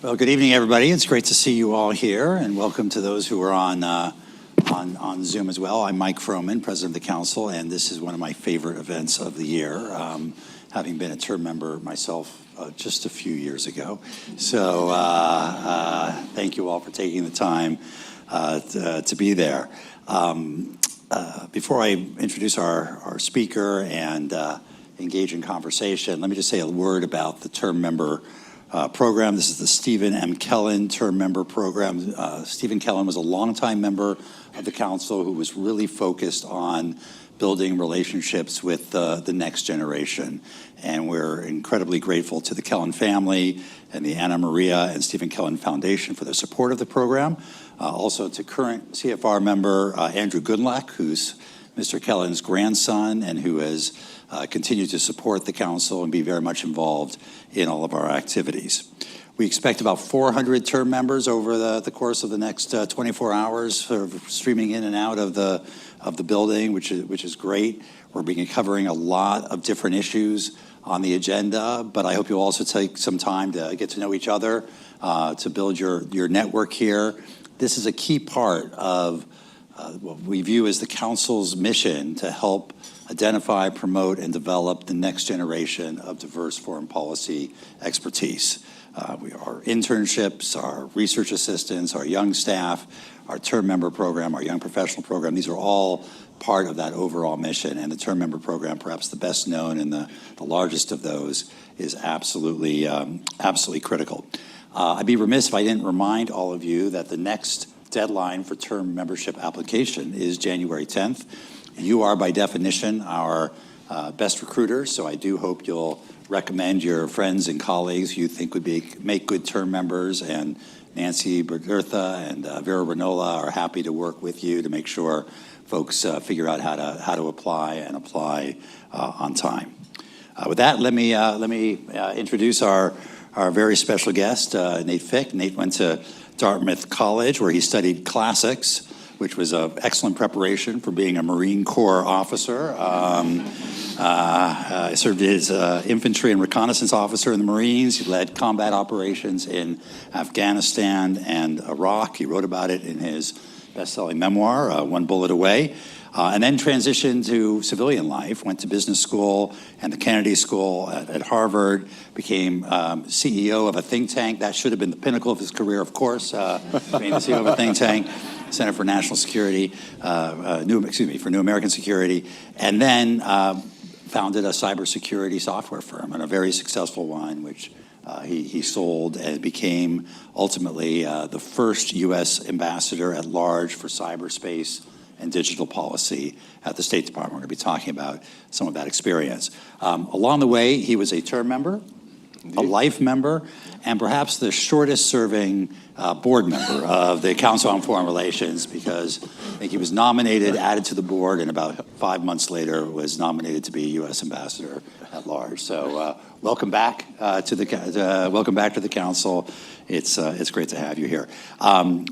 Well, good evening, everybody. It's great to see you all here, and welcome to those who are on Zoom as well. I'm Mike Froman, President of the Council, and this is one of my favorite events of the year, having been a term member myself just a few years ago. So thank you all for taking the time to be there. Before I introduce our speaker and engage in conversation, let me just say a word about the term member program. This is the Stephen M. Kellen Term Member Program. Stephen Kellen was a longtime member of the Council who was really focused on building relationships with the next generation. And we're incredibly grateful to the Kellen family and the Anna Maria and Stephen Kellen Foundation for their support of the program. Also to current CFR member Andrew Goodluck, who's Mr. Kellen's grandson and who has continued to support the Council and be very much involved in all of our activities. We expect about 400 term members over the course of the next 24 hours, sort of streaming in and out of the building, which is great. We're covering a lot of different issues on the agenda, but I hope you'll also take some time to get to know each other, to build your network here. This is a key part of what we view as the Council's mission to help identify, promote, and develop the next generation of diverse foreign policy expertise. Our internships, our research assistants, our young staff, our term member program, our young professional program, these are all part of that overall mission. And the term member program, perhaps the best known and the largest of those, is absolutely critical. I'd be remiss if I didn't remind all of you that the next deadline for term membership application is January 10th. You are, by definition, our best recruiters, so I do hope you'll recommend your friends and colleagues you think would make good term members, and Nancy Bergertha and Vera Renola are happy to work with you to make sure folks figure out how to apply and apply on time. With that, let me introduce our very special guest, Nate Fick. Nate went to Dartmouth College, where he studied classics, which was an excellent preparation for being a Marine Corps officer. He served as infantry and reconnaissance officer in the Marines. He led combat operations in Afghanistan and Iraq. He wrote about it in his best-selling memoir, One Bullet Away, and then transitioned to civilian life, went to business school and the Kennedy School at Harvard, became CEO of a think tank. That should have been the pinnacle of his career, of course, being the CEO of a think tank, Center for National Security, for New American Security, and then founded a cybersecurity software firm, and a very successful one, which he sold and became ultimately the first U.S. ambassador at large for cyberspace and digital policy at the State Department. We're going to be talking about some of that experience. Along the way, he was a term member, a life member, and perhaps the shortest serving board member of the Council on Foreign Relations, because I think he was nominated, added to the board, and about 5 months later was nominated to be U.S. Ambassador at large. So welcome back to the Council. It's great to have you here.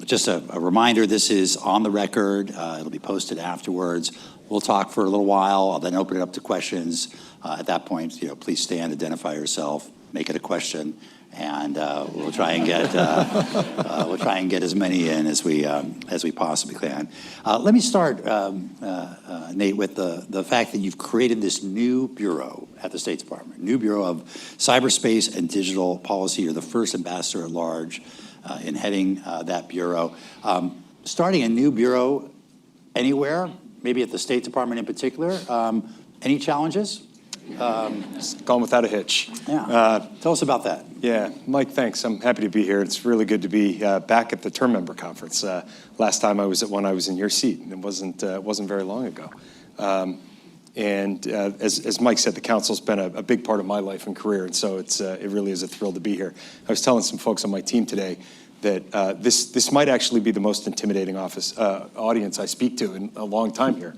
Just a reminder, this is on the record. It'll be posted afterwards. We'll talk for a little while. I'll then open it up to questions. At that point, please stand, identify yourself, make it a question, and we'll try and get as many in as we possibly can. Let me start, Nate, with the fact that you've created this new bureau at the State Department, new Bureau of Cyberspace and Digital Policy. You're the first ambassador at large in heading that bureau. Starting a new bureau anywhere, maybe at the State Department in particular, any challenges? It's gone without a hitch. Yeah. Tell us about that. Yeah, Mike, thanks. I'm happy to be here. It's really good to be back at the term member conference. Last time I was at one, I was in your seat, and it wasn't very long ago. As Mike said, the Council's been a big part of my life and career, and so it really is a thrill to be here. I was telling some folks on my team today that this might actually be the most intimidating audience I speak to in a long time here,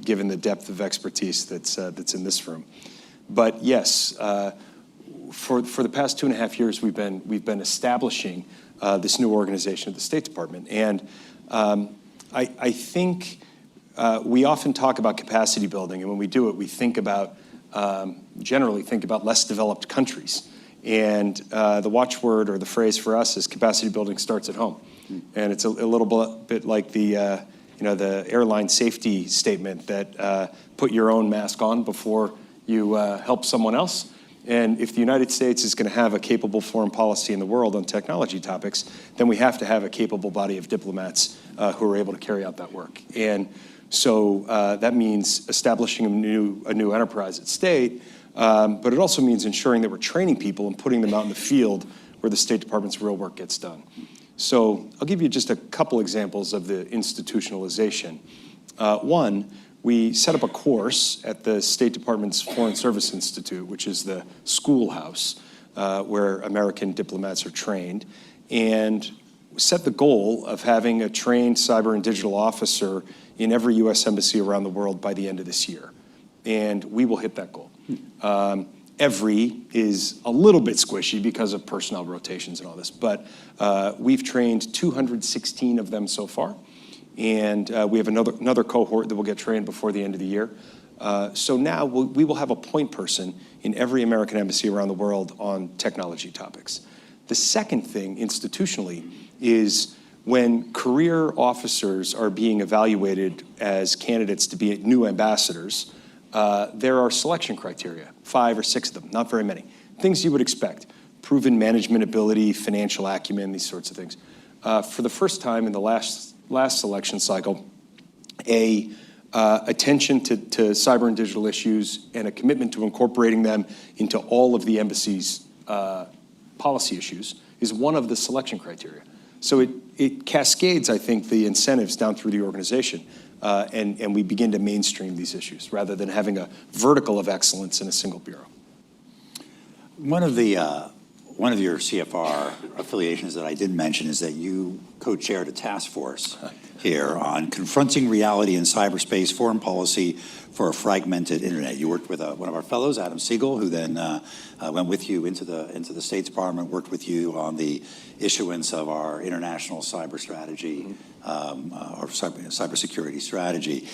given the depth of expertise that's in this room. But yes, for the past 2.5 years, we've been establishing this new organization at the State Department, and I think we often talk about capacity building, and when we do it, we generally think about less developed countries. And the watchword or the phrase for us is capacity building starts at home. And it's a little bit like the airline safety statement that put your own mask on before you help someone else. And if the United States is going to have a capable foreign policy in the world on technology topics, then we have to have a capable body of diplomats who are able to carry out that work. And so that means establishing a new enterprise at state, but it also means ensuring that we're training people and putting them out in the field where the State Department's real work gets done. So I'll give you just a couple examples of the institutionalization. One, we set up a course at the State Department's Foreign Service Institute, which is the schoolhouse where American diplomats are trained, and set the goal of having a trained cyber and digital officer in every U.S. embassy around the world by the end of this year. And we will hit that goal. Every is a little bit squishy because of personnel rotations and all this, but we've trained 216 of them so far. And we have another cohort that will get trained before the end of the year. So now we will have a point person in every American embassy around the world on technology topics. The second thing, institutionally, is when career officers are being evaluated as candidates to be new ambassadors, there are selection criteria, 5 or 6 of them, not very many. Things you would expect, proven management ability, financial acumen, these sorts of things. For the first time in the last selection cycle, attention to cyber and digital issues and a commitment to incorporating them into all of the embassy's policy issues is one of the selection criteria. So it cascades, I think, the incentives down through the organization, and we begin to mainstream these issues rather than having a vertical of excellence in a single bureau. One of your CFR affiliations that I didn't mention is that you co-chaired a task force here on confronting reality in cyberspace, foreign policy for a fragmented internet. You worked with one of our fellows, Adam Siegel, who then went with you into the State Department, worked with you on the issuance of our international cyber strategy, or cybersecurity strategy.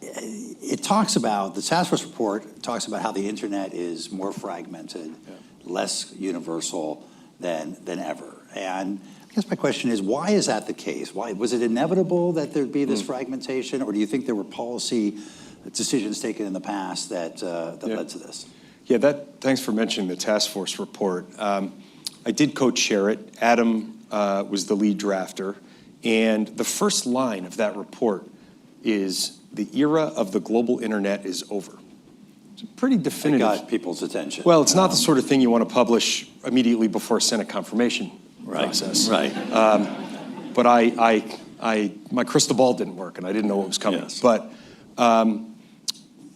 It talks about, the task force report talks about how the internet is more fragmented, less universal than ever. And I guess my question is, why is that the case? Why was it inevitable that there'd be this fragmentation, or do you think there were policy decisions taken in the past that led to this? Yeah, thanks for mentioning the task force report. I did co-chair it. Adam was the lead drafter, and the first line of that report is, "The era of the global internet is over." It's a pretty definitive. It got people's attention. Well, it's not the sort of thing you want to publish immediately before Senate confirmation process. Right. But my crystal ball didn't work, and I didn't know what was coming. Yes. But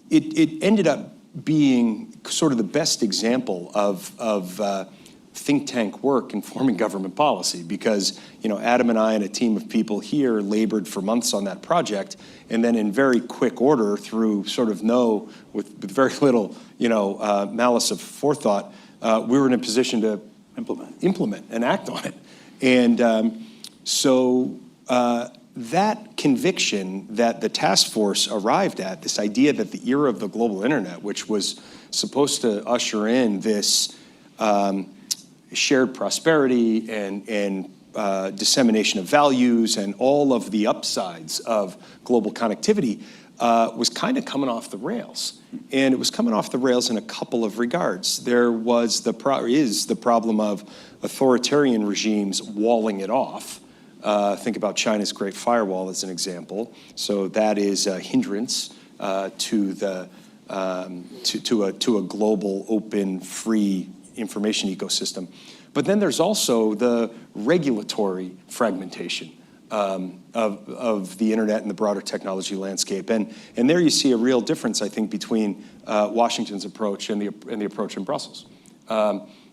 it ended up being sort of the best example of think tank work informing government policy, because Adam and I and a team of people here labored for months on that project, and then in very quick order, through sort of with very little malice of forethought, we were in a position to implement and act on it. And so that conviction that the task force arrived at, this idea that the era of the global internet, which was supposed to usher in this shared prosperity and dissemination of values and all of the upsides of global connectivity, was kind of coming off the rails. And it was coming off the rails in a couple of regards. There was the problem of authoritarian regimes walling it off. Think about China's Great Firewall as an example. So that is a hindrance to a global, open, free information ecosystem. But then there's also the regulatory fragmentation of the internet and the broader technology landscape. And there you see a real difference, I think, between Washington's approach and the approach in Brussels.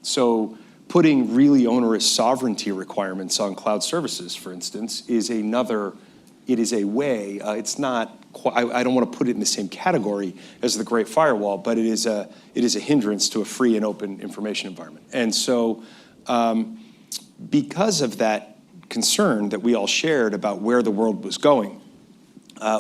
So putting really onerous sovereignty requirements on cloud services, for instance, is a way, it's not, I don't want to put it in the same category as the Great Firewall, but it is a hindrance to a free and open information environment. And so because of that concern that we all shared about where the world was going,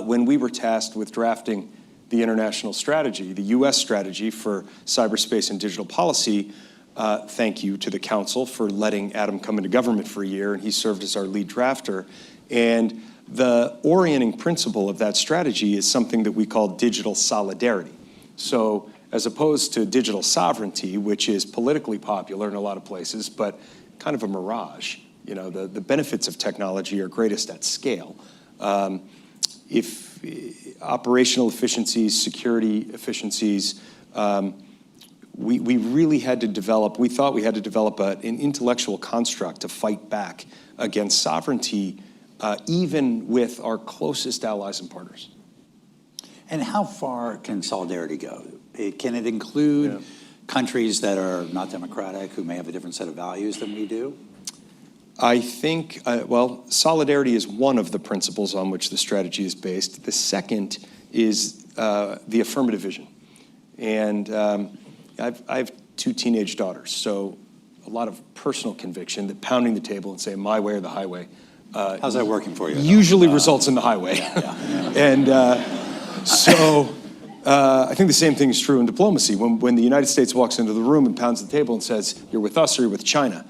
when we were tasked with drafting the international strategy, the U.S. strategy for cyberspace and digital policy, thank you to the council for letting Adam come into government for a year, and he served as our lead drafter. And the orienting principle of that strategy is something that we call digital solidarity. So as opposed to digital sovereignty, which is politically popular in a lot of places, but kind of a mirage. You know, the benefits of technology are greatest at scale. If operational efficiencies, security efficiencies, we really had to develop, we thought we had to develop an intellectual construct to fight back against sovereignty, even with our closest allies and partners. And how far can solidarity go? Can it include countries that are not democratic, who may have a different set of values than we do? I think, well, solidarity is one of the principles on which the strategy is based. The second is the affirmative vision. And I have 2 teenage daughters, so a lot of personal conviction that pounding the table and saying my way or the highway. How's that working for you? Usually results in the highway. And so I think the same thing is true in diplomacy. When the United States walks into the room and pounds the table and says, you're with us or you're with China,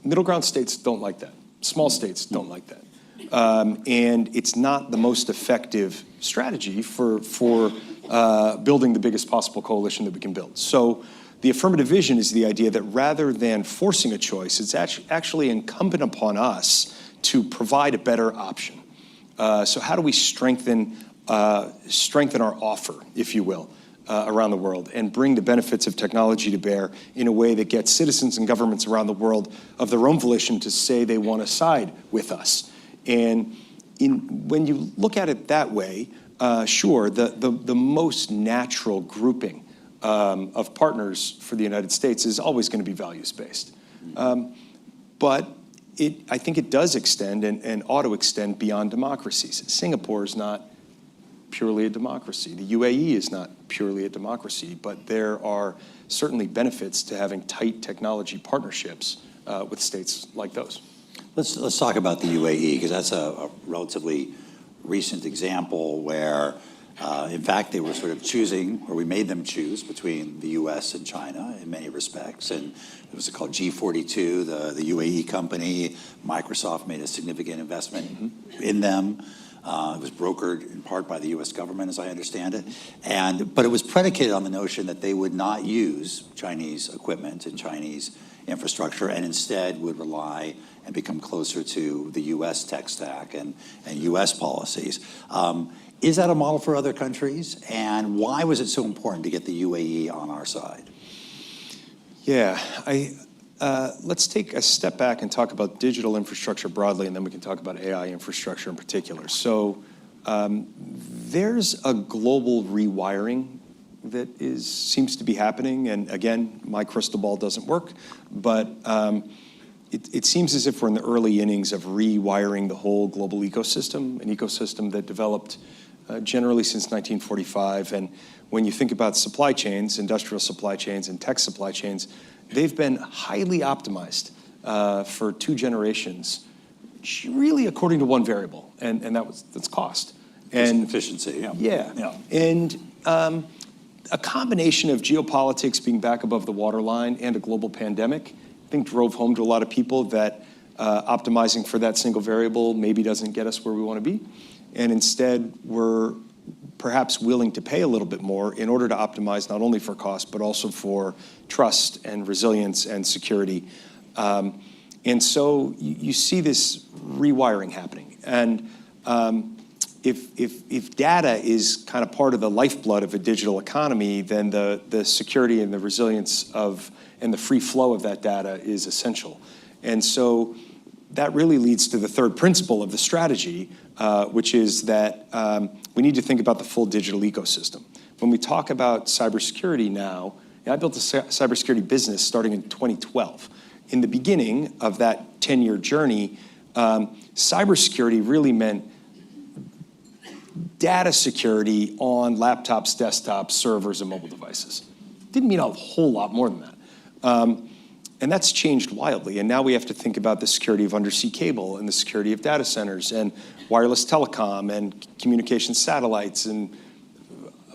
middle ground states don't like that. Small states don't like that. And it's not the most effective strategy for building the biggest possible coalition that we can build. So the affirmative vision is the idea that rather than forcing a choice, it's actually incumbent upon us to provide a better option. So how do we strengthen our offer, if you will, around the world and bring the benefits of technology to bear in a way that gets citizens and governments around the world of their own volition to say they want to side with us. And when you look at it that way, sure, the most natural grouping of partners for the United States is always going to be values-based. But I think it does extend and ought to extend beyond democracies. Singapore is not purely a democracy. The UAE is not purely a democracy, but there are certainly benefits to having tight technology partnerships with states like those. Let's talk about the UAE, because that's a relatively recent example where, in fact, they were sort of choosing, or we made them choose between the U.S. and China in many respects. And it was called G42, the UAE company. Microsoft made a significant investment in them. It was brokered in part by the U.S. government, as I understand it. But it was predicated on the notion that they would not use Chinese equipment and Chinese infrastructure, and instead would rely and become closer to the U.S. tech stack and U.S. policies. Is that a model for other countries? And why was it so important to get the UAE on our side? Yeah, let's take a step back and talk about digital infrastructure broadly, and then we can talk about AI infrastructure in particular. So there's a global rewiring that seems to be happening. And again, my crystal ball doesn't work, but it seems as if we're in the early innings of rewiring the whole global ecosystem, an ecosystem that developed generally since 1945. And when you think about supply chains, industrial supply chains and tech supply chains, they've been highly optimized for 2 generations, really according to one variable, and that's cost. And efficiency, yeah. And a combination of geopolitics being back above the waterline and a global pandemic, I think drove home to a lot of people that optimizing for that single variable maybe doesn't get us where we want to be. And instead, we're perhaps willing to pay a little bit more in order to optimize not only for cost, but also for trust and resilience and security. And so you see this rewiring happening. And if data is kind of part of the lifeblood of a digital economy, then the security and the resilience and the free flow of that data is essential. And so that really leads to the third principle of the strategy, which is that we need to think about the full digital ecosystem. When we talk about cybersecurity now, I built a cybersecurity business starting in 2012. In the beginning of that 10-year journey, cybersecurity really meant data security on laptops, desktops, servers, and mobile devices. Didn't mean a whole lot more than that. And that's changed wildly. And now we have to think about the security of undersea cable and the security of data centers and wireless telecom and communication satellites and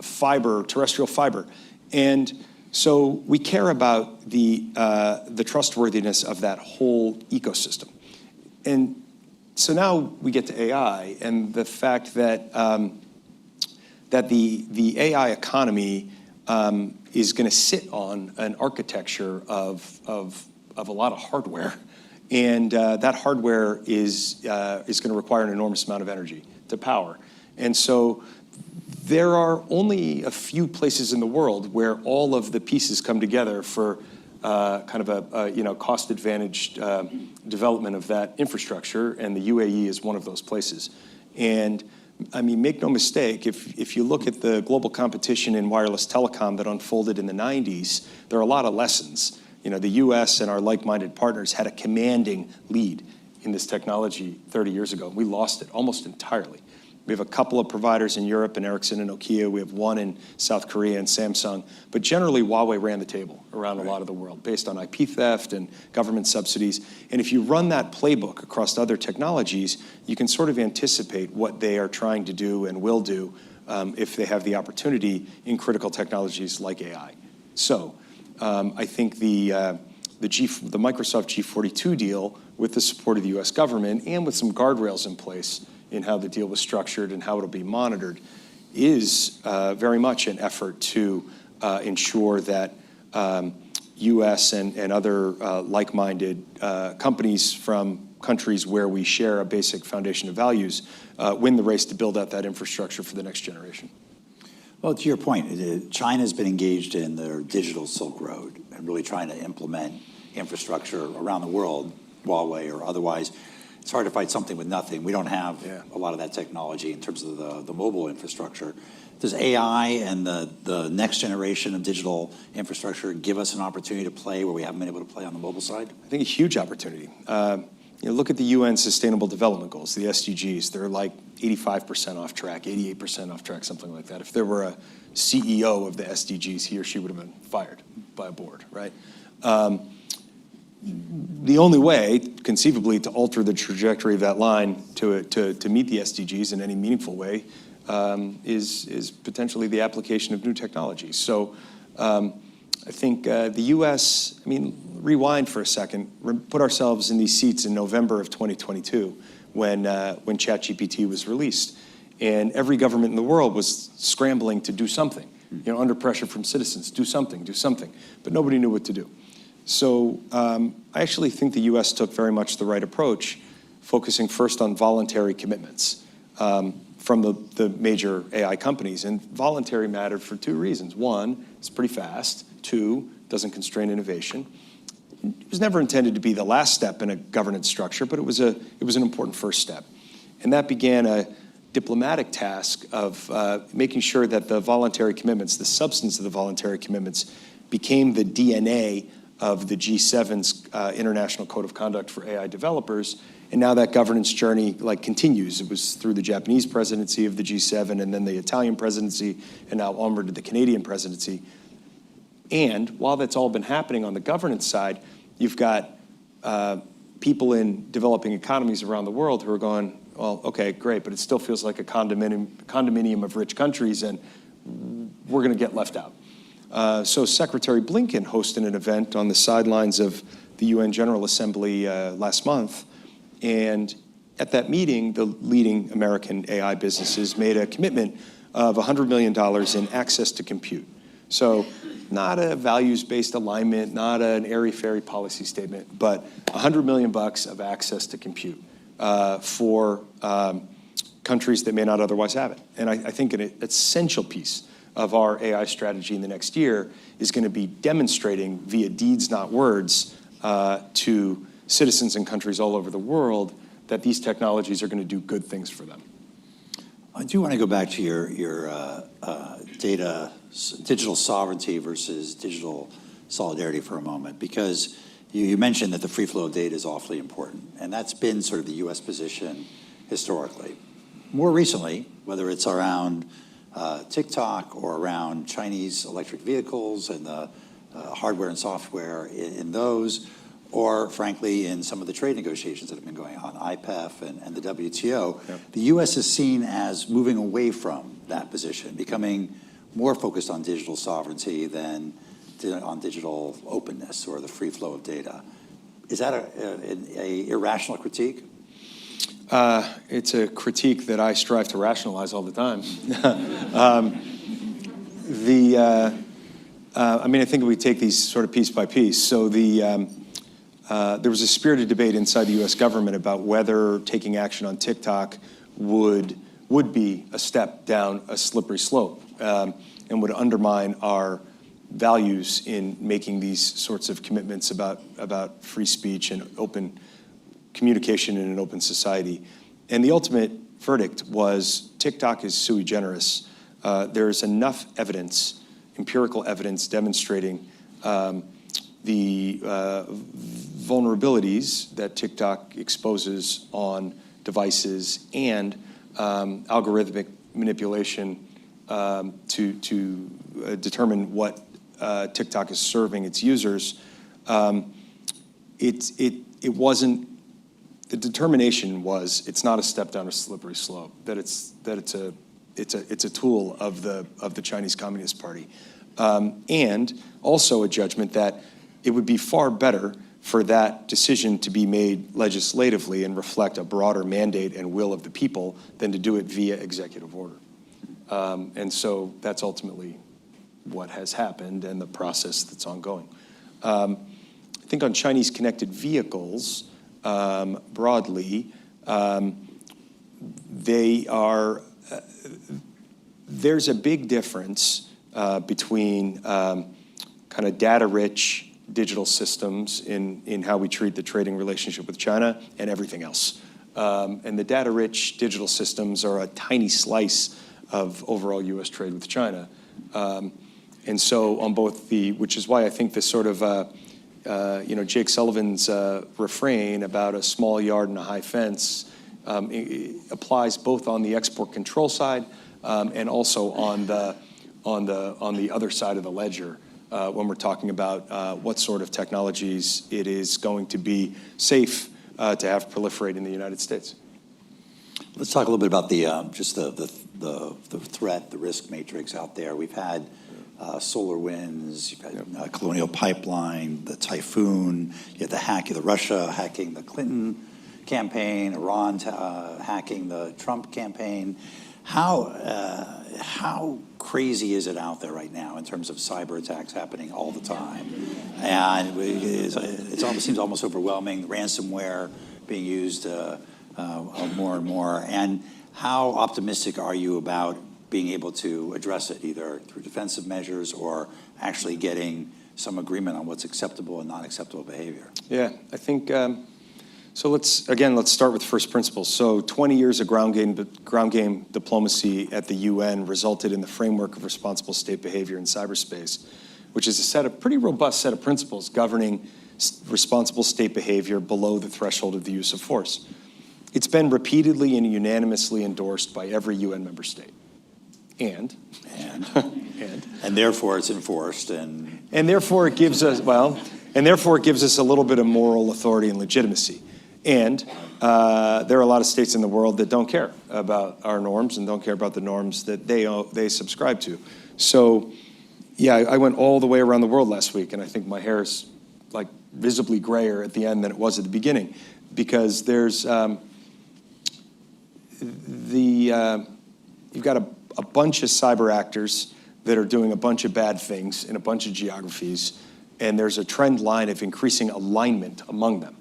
fiber, terrestrial fiber. And So we care about the trustworthiness of that whole ecosystem. And so now we get to AI and the fact that that the AI economy is going to sit on an architecture of a lot of hardware, and that hardware is going to require an enormous amount of energy to power. And so there are only a few places in the world where all of the pieces come together for kind of a cost-advantaged development of that infrastructure, and the UAE is one of those places. And I mean, make no mistake, if you look at the global competition in wireless telecom that unfolded in the 90s, there are a lot of lessons. You know, the US and our like-minded partners had a commanding lead in this technology 30 years ago. We lost it almost entirely. We have a couple of providers in Europe, and Ericsson and Nokia. We have one in South Korea and Samsung. But generally, Huawei ran the table around a lot of the world based on IP theft and government subsidies. And if you run that playbook across other technologies, you can sort of anticipate what they are trying to do and will do if they have the opportunity in critical technologies like AI. So I think the Microsoft G42 deal, with the support of the US government and with some guardrails in place in how the deal was structured and how it'll be monitored, is very much an effort to ensure that US and other like-minded companies from countries where we share a basic foundation of values win the race to build out that infrastructure for the next generation. Well, to your point, China's been engaged in their digital Silk Road and really trying to implement infrastructure around the world, Huawei or otherwise. It's hard to fight something with nothing. We don't have a lot of that technology in terms of the mobile infrastructure. Does AI and the next generation of digital infrastructure give us an opportunity to play where we haven't been able to play on the mobile side? I think a huge opportunity. Look at the UN Sustainable Development Goals, the SDGs. They're like 85% off track, 88% off track, something like that. If there were a CEO of the SDGs, he or she would have been fired by a board, right? The only way, conceivably, to alter the trajectory of that line to meet the SDGs in any meaningful way is potentially the application of new technologies. So I think the U.S., rewind for a second, put ourselves in these seats in November of 2022 when ChatGPT was released. And every government in the world was scrambling to do something, under pressure from citizens, do something. But nobody knew what to do. So I actually think the U.S. took very much the right approach, focusing first on voluntary commitments from the major AI companies. And voluntary mattered for two reasons. One, it's pretty fast. Two, doesn't constrain innovation. It was never intended to be the last step in a governance structure, but it was an important first step. And that began a diplomatic task of making sure that the voluntary commitments, the substance of the voluntary commitments, became the DNA of the G7's International Code of Conduct for AI Developers. And now that governance journey continues. It was through the Japanese presidency of the G7 and then the Italian presidency and now onward to the Canadian presidency. And while that's all been happening on the governance side, you've got people in developing economies around the world who are going, well, okay, great, but it still feels like a condominium of rich countries, and we're going to get left out. So Secretary Blinken hosted an event on the sidelines of the UN General Assembly last month, and at that meeting, the leading American AI businesses made a commitment of $100 million in access to compute. So not a values-based alignment, not an airy-fairy policy statement, but $100 million of access to compute for countries that may not otherwise have it. And I think an essential piece of our AI strategy in the next year is going to be demonstrating via deeds, not words, to citizens in countries all over the world that these technologies are going to do good things for them. I do want to go back to your digital sovereignty versus digital solidarity for a moment, because you mentioned that the free flow of data is awfully important, and that's been sort of the U.S. position historically. More recently, whether it's around TikTok or around Chinese electric vehicles and the hardware and software in those, or frankly in some of the trade negotiations that have been going on, IPEF and the WTO, the U.S. is seen as moving away from that position, becoming more focused on digital sovereignty than on digital openness or the free flow of data. Is that a irrational critique? It's a critique that I strive to rationalize all the time. I mean, I think we take these sort of piece by piece. So there was a spirited debate inside the U.S. government about whether taking action on TikTok would be a step down a slippery slope and would undermine our values in making these sorts of commitments about free speech and open communication in an open society. And the ultimate verdict was TikTok is sui generis. There's enough evidence, empirical evidence, demonstrating the vulnerabilities that TikTok exposes on devices and algorithmic manipulation to determine what TikTok is serving its users. It wasn't. The determination was it's not a step down a slippery slope. That it's a tool of the Chinese Communist Party, and also a judgment that it would be far better for that decision to be made legislatively and reflect a broader mandate and will of the people than to do it via executive order. And so that's ultimately what has happened and the process that's ongoing. I think on Chinese connected vehicles, broadly, there's a big difference between kind of data-rich digital systems in how we treat the trading relationship with China and everything else. And the data-rich digital systems are a tiny slice of overall U.S. trade with China. And so on both which is why I think this sort of, Jake Sullivan's refrain about a small yard and a high fence applies both on the export control side and also on the other side of the ledger when we're talking about what sort of technologies it is going to be safe to have proliferate in the United States. Let's talk a little bit about the threat, the risk matrix out there. We've had SolarWinds, you've had Colonial Pipeline, the Typhoon, you had the Russia hacking the Clinton campaign, Iran hacking the Trump campaign. How crazy is it out there right now in terms of cyber attacks happening all the time? And it almost seems almost overwhelming. Ransomware being used more and more. And how optimistic are you about being able to address it either through defensive measures or actually getting some agreement on what's acceptable and not acceptable behavior? Yeah, I think, so let's start with first principles. So 20 years of ground game diplomacy at the UN resulted in the framework of responsible state behavior in cyberspace, which is a pretty robust set of principles governing responsible state behavior below the threshold of the use of force. It's been repeatedly and unanimously endorsed by every UN member state. And therefore it's enforced and therefore it gives us a little bit of moral authority and legitimacy. And there are a lot of states in the world that don't care about our norms and don't care about the norms that they subscribe to. So, yeah, I went all the way around the world last week, and I think my hair's like visibly grayer at the end than it was at the beginning, because there's you've got a bunch of cyber actors that are doing a bunch of bad things in a bunch of geographies, and there's a trend line of increasing alignment among them.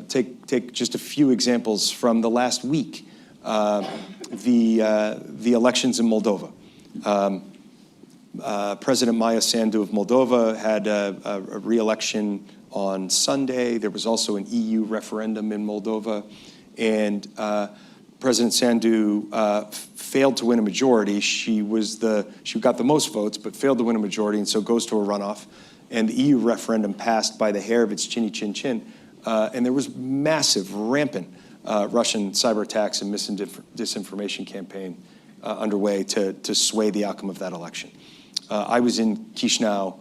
Take just a few examples from the last week. The elections in Moldova. President Maia Sandu of Moldova had a re-election on Sunday. There was also an EU referendum in Moldova, and President Sandu failed to win a majority. She got the most votes, but failed to win a majority, and so goes to a runoff. And the EU referendum passed by the hair of its chinny chin chin. And there was massive, rampant Russian cyber attacks and disinformation campaign underway to sway the outcome of that election. I was in Chisinau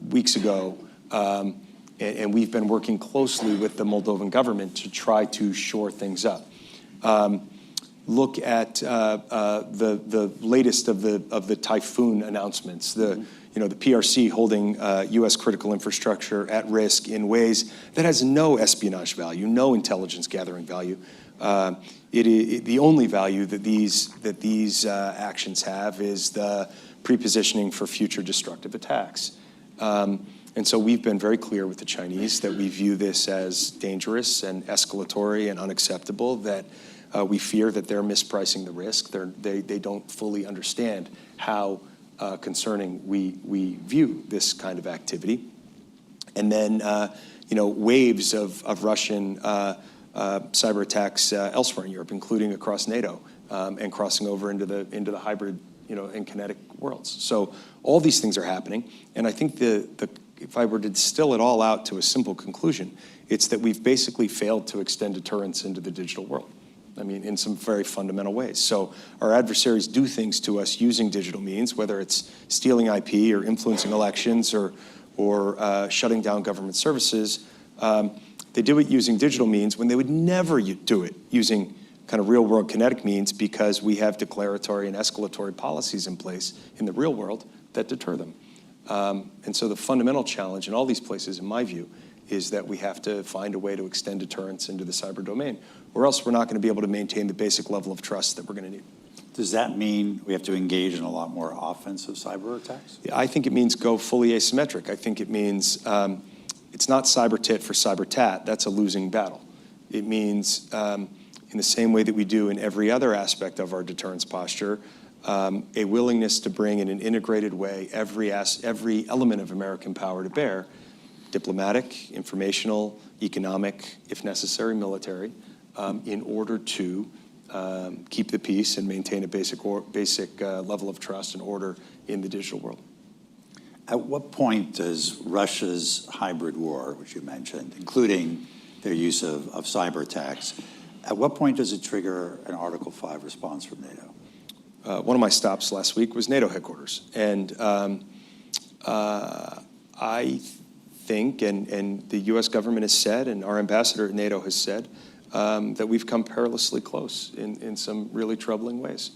weeks ago, and we've been working closely with the Moldovan government to try to shore things up. look at the latest of the typhoon announcements, the PRC holding U.S. critical infrastructure at risk in ways that has no espionage value, no intelligence gathering value. The only value that these actions have is the prepositioning for future destructive attacks. And so we've been very clear with the Chinese that we view this as dangerous and escalatory and unacceptable, that we fear that they're mispricing the risk. They don't fully understand how concerning we view this kind of activity. And then, waves of Russian cyber attacks elsewhere in Europe, including across NATO, and crossing over into the hybrid, and kinetic worlds. So all these things are happening, and I think if I were to distill it all out to a simple conclusion, it's that we've basically failed to extend deterrence into the digital world. I mean, in some very fundamental ways. So our adversaries do things to us using digital means, whether it's stealing IP or influencing elections or shutting down government services. They do it using digital means when they would never do it using kind of real-world kinetic means, because we have declaratory and escalatory policies in place in the real world that deter them. And so the fundamental challenge in all these places, in my view, is that we have to find a way to extend deterrence into the cyber domain, or else we're not going to be able to maintain the basic level of trust that we're going to need. Does that mean we have to engage in a lot more offensive cyber attacks? Yeah, I think it means go fully asymmetric. I think it means it's not cyber tit for cyber tat. That's a losing battle. It means, in the same way that we do in every other aspect of our deterrence posture, a willingness to bring in an integrated way every element of American power to bear: diplomatic, informational, economic, if necessary, military, in order to keep the peace and maintain a basic level of trust and order in the digital world. At what point does Russia's hybrid war, which you mentioned, including their use of cyber attacks, at what point does it trigger an Article 5 response from NATO? One of my stops last week was NATO headquarters, and I think, and the U.S. government has said, and our ambassador at NATO has said, that we've come perilously close in some really troubling ways.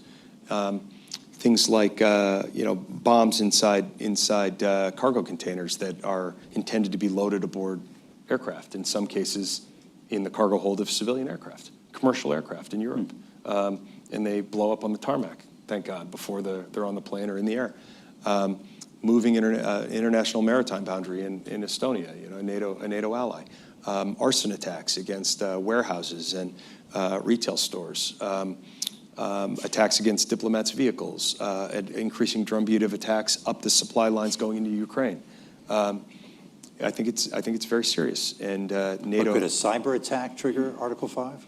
Things like bombs inside cargo containers that are intended to be loaded aboard aircraft, in some cases in the cargo hold of civilian aircraft, commercial aircraft in Europe, and they blow up on the tarmac, thank God, before they're on the plane or in the air. Moving international maritime boundary in Estonia, a NATO ally. Arson attacks against warehouses and retail stores. Attacks against diplomats' vehicles. An increasing drumbeat of attacks up the supply lines going into Ukraine. I think it's very serious. And NATO. But could a cyber attack trigger Article 5?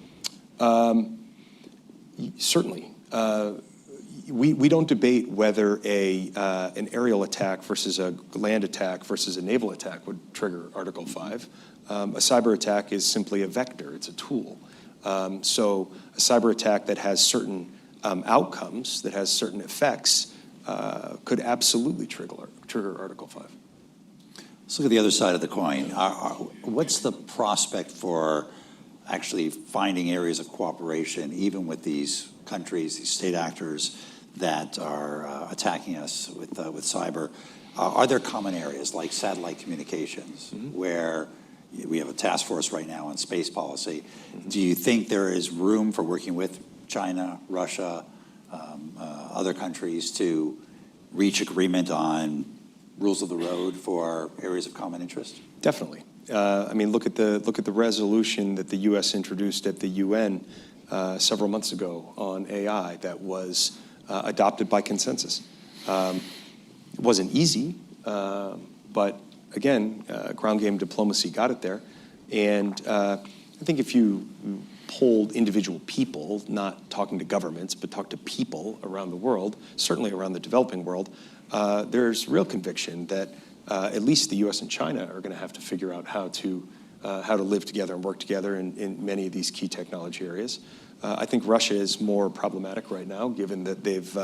Certainly. We don't debate whether an aerial attack versus a land attack versus a naval attack would trigger Article 5. A cyber attack is simply a vector. It's a tool. So a cyber attack that has certain outcomes, that has certain effects, could absolutely trigger Article 5. Let's look at the other side of the coin. What's the prospect for actually finding areas of cooperation, even with these countries, these state actors that are attacking us with cyber? Are there common areas like satellite communications, where we have a task force right now on space policy? Do you think there is room for working with China, Russia, other countries to reach agreement on rules of the road for areas of common interest? Definitely. I mean, look at the resolution that the U.S. introduced at the UN several months ago on AI that was adopted by consensus. It wasn't easy, but again, ground game diplomacy got it there. And I think if you polled individual people, not talking to governments, but talk to people around the world, certainly around the developing world, there's real conviction that at least the U.S. and China are going to have to figure out how to live together and work together in many of these key technology areas. I think Russia is more problematic right now, given that they've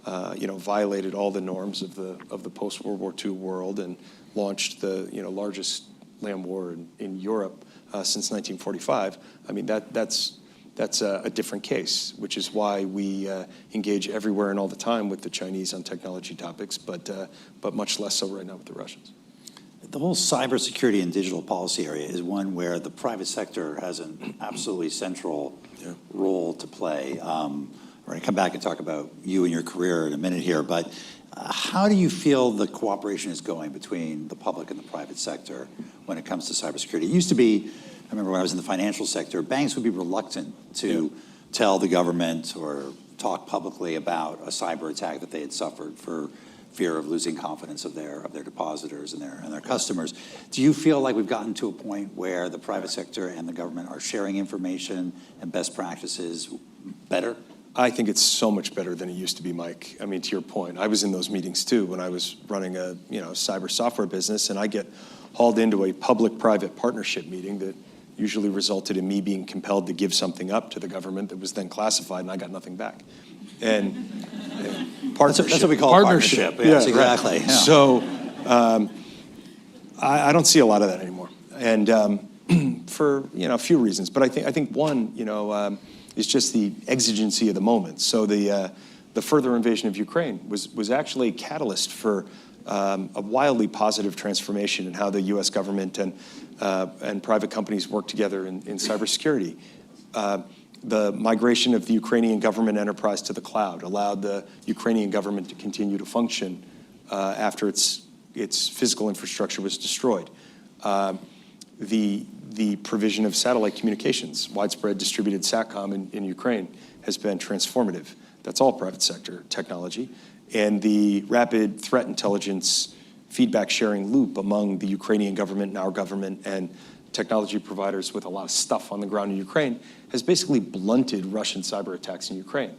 violated all the norms of the post-World War II world and launched the largest land war in Europe since 1945. I mean, that's that's a different case, which is why we engage everywhere and all the time with the Chinese on technology topics, but much less so right now with the Russians. The whole cybersecurity and digital policy area is one where the private sector has an absolutely central role to play. We're going to come back and talk about you and your career in a minute here, but how do you feel the cooperation is going between the public and the private sector when it comes to cybersecurity? It used to be, I remember when I was in the financial sector, banks would be reluctant to tell the government or talk publicly about a cyber attack that they had suffered for fear of losing confidence of their depositors and their customers. Do you feel like we've gotten to a point where the private sector and the government are sharing information and best practices better? I think it's so much better than it used to be, Mike. I mean, to your point, I was in those meetings too when I was running a cyber software business, and I get hauled into a public-private partnership meeting that usually resulted in me being compelled to give something up to the government that was then classified, and I got nothing back. And partnership. That's what we call partnership. Yes, exactly. Right. Yeah. So I don't see a lot of that anymore, and for a few reasons. But I think one is just the exigency of the moment. So the further invasion of Ukraine was actually a catalyst for a wildly positive transformation in how the U.S. government and private companies work together in cybersecurity. The migration of the Ukrainian government enterprise to the cloud allowed the Ukrainian government to continue to function after its physical infrastructure was destroyed. The provision of satellite communications, widespread distributed SATCOM in Ukraine, has been transformative. That's all private sector technology. And the rapid threat intelligence feedback sharing loop among the Ukrainian government and our government and technology providers with a lot of stuff on the ground in Ukraine has basically blunted Russian cyber attacks in Ukraine.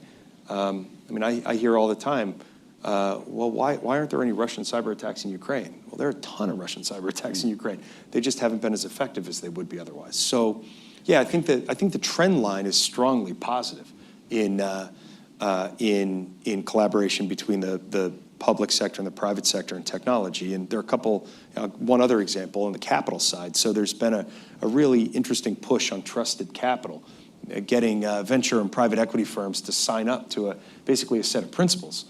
I hear all the time, well, why aren't there any Russian cyber attacks in Ukraine? Well, there are a ton of Russian cyber attacks in Ukraine. They just haven't been as effective as they would be otherwise. So, yeah, I think the trend line is strongly positive in collaboration between the public sector and the private sector in technology. And there are one other example on the capital side. So there's been a really interesting push on trusted capital, getting venture and private equity firms to sign up to basically a set of principles,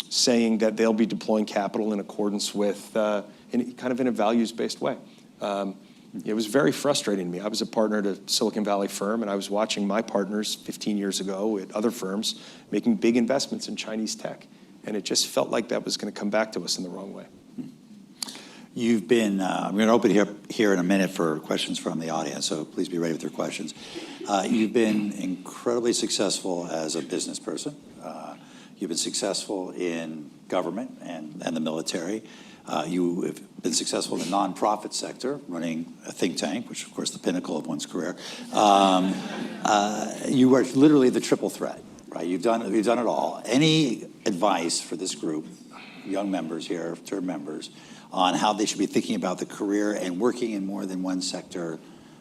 saying that they'll be deploying capital in accordance with, in a values-based way. It was very frustrating to me. I was a partner at a Silicon Valley firm, and I was watching my partners 15 years ago at other firms making big investments in Chinese tech. And it just felt like that was going to come back to us in the wrong way. You've been, I'm going to open here in a minute for questions from the audience, so please be ready with your questions. You've been incredibly successful as a business person. You've been successful in government and the military. You have been successful in the nonprofit sector, running a think tank, which, of course, the pinnacle of one's career. You are literally the triple threat, right? You've done it all. Any advice for this group, young members here, term members, on how they should be thinking about the career and working in more than one sector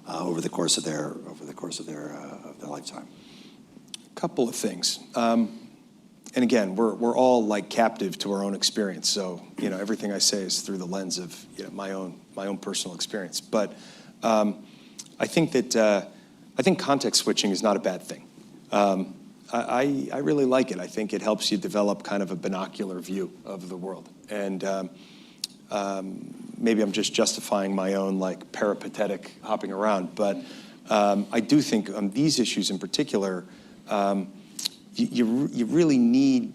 over the course of their lifetime? A couple of things. And again, we're all like captive to our own experience. So everything I say is through the lens of my own personal experience. But I think context switching is not a bad thing. I really like it. I think it helps you develop kind of a binocular view of the world. And maybe I'm just justifying my own peripatetic hopping around, but I do think on these issues in particular, you really need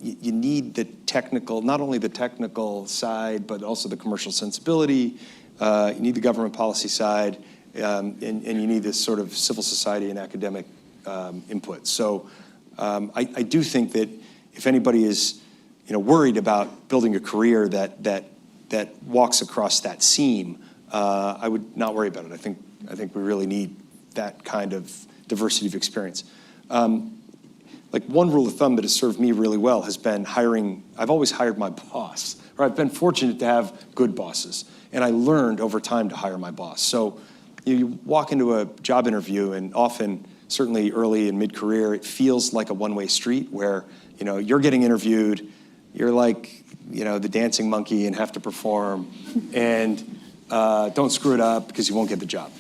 you need the technical, not only the technical side, but also the commercial sensibility. You need the government policy side, and you need this sort of civil society and academic input. So I do think that if anybody is worried about building a career that walks across that seam, I would not worry about it. I think we really need that kind of diversity of experience. One rule of thumb that has served me really well has been hiring. I've always hired my boss, or I've been fortunate to have good bosses, and I learned over time to hire my boss. So you walk into a job interview, and often, certainly early and mid-career, it feels like a one-way street where you're getting interviewed, you're like the dancing monkey and have to perform, and don't screw it up because you won't get the job.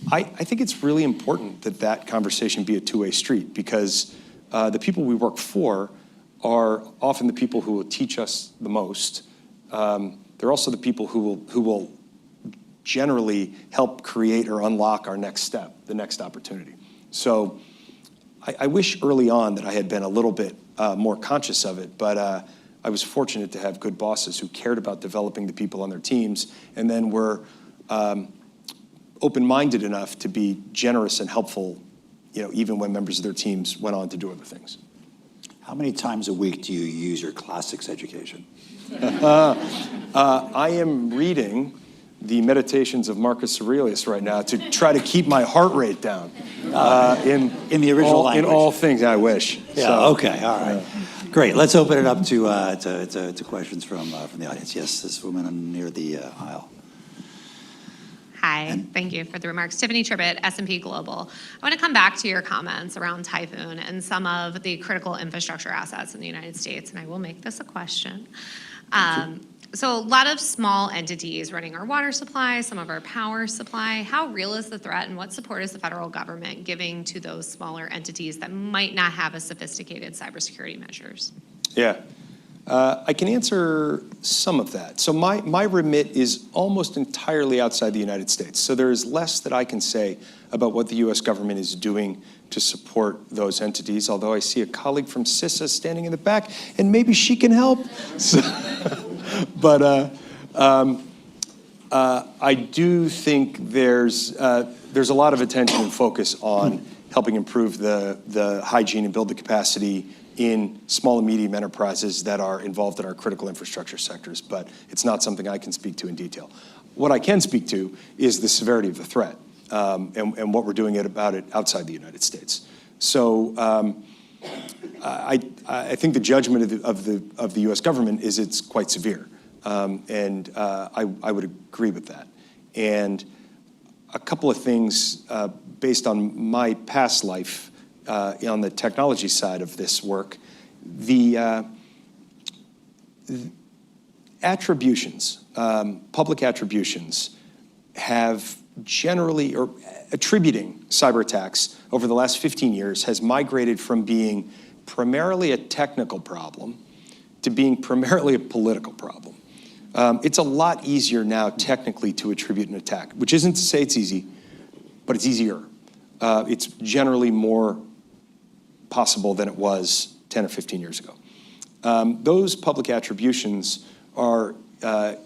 I think it's really important that that conversation be a two-way street, because the people we work for are often the people who will teach us the most. They're also the people who will generally help create or unlock our next step, the next opportunity. So I wish early on that I had been a little bit more conscious of it, but I was fortunate to have good bosses who cared about developing the people on their teams, and then were open-minded enough to be generous and helpful, even when members of their teams went on to do other things. How many times a week do you use your classics education? I am reading the Meditations of Marcus Aurelius right now to try to keep my heart rate down. In the original language? In all things, I wish. Yeah, So, okay, all right. Great, let's open it up to questions from the audience. Yes, this woman near the aisle. Hi, thank you for the remarks. Tiffany Tribbett, S&P Global. I want to come back to your comments around Typhoon and some of the critical infrastructure assets in the United States, and I will make this a question. So a lot of small entities running our water supply, some of our power supply. How real is the threat, and what support is the federal government giving to those smaller entities that might not have as sophisticated cybersecurity measures? Yeah. I can answer some of that. So my remit is almost entirely outside the United States. So there is less that I can say about what the U.S. government is doing to support those entities, although I see a colleague from CISA standing in the back, and maybe she can help. So, but I do think there's a lot of attention and focus on helping improve the hygiene and build the capacity in small and medium enterprises that are involved in our critical infrastructure sectors, but it's not something I can speak to in detail. What I can speak to is the severity of the threat, and what we're doing about it outside the United States. So I think the judgment of the U.S. government is it's quite severe, and I would agree with that. And a couple of things based on my past life on the technology side of this work, the attributions, public attributions, have generally, or attributing cyber attacks over the last 15 years has migrated from being primarily a technical problem to being primarily a political problem. It's a lot easier now technically to attribute an attack, which isn't to say it's easy, but it's easier. It's generally more possible than it was 10 or 15 years ago. Those public attributions are,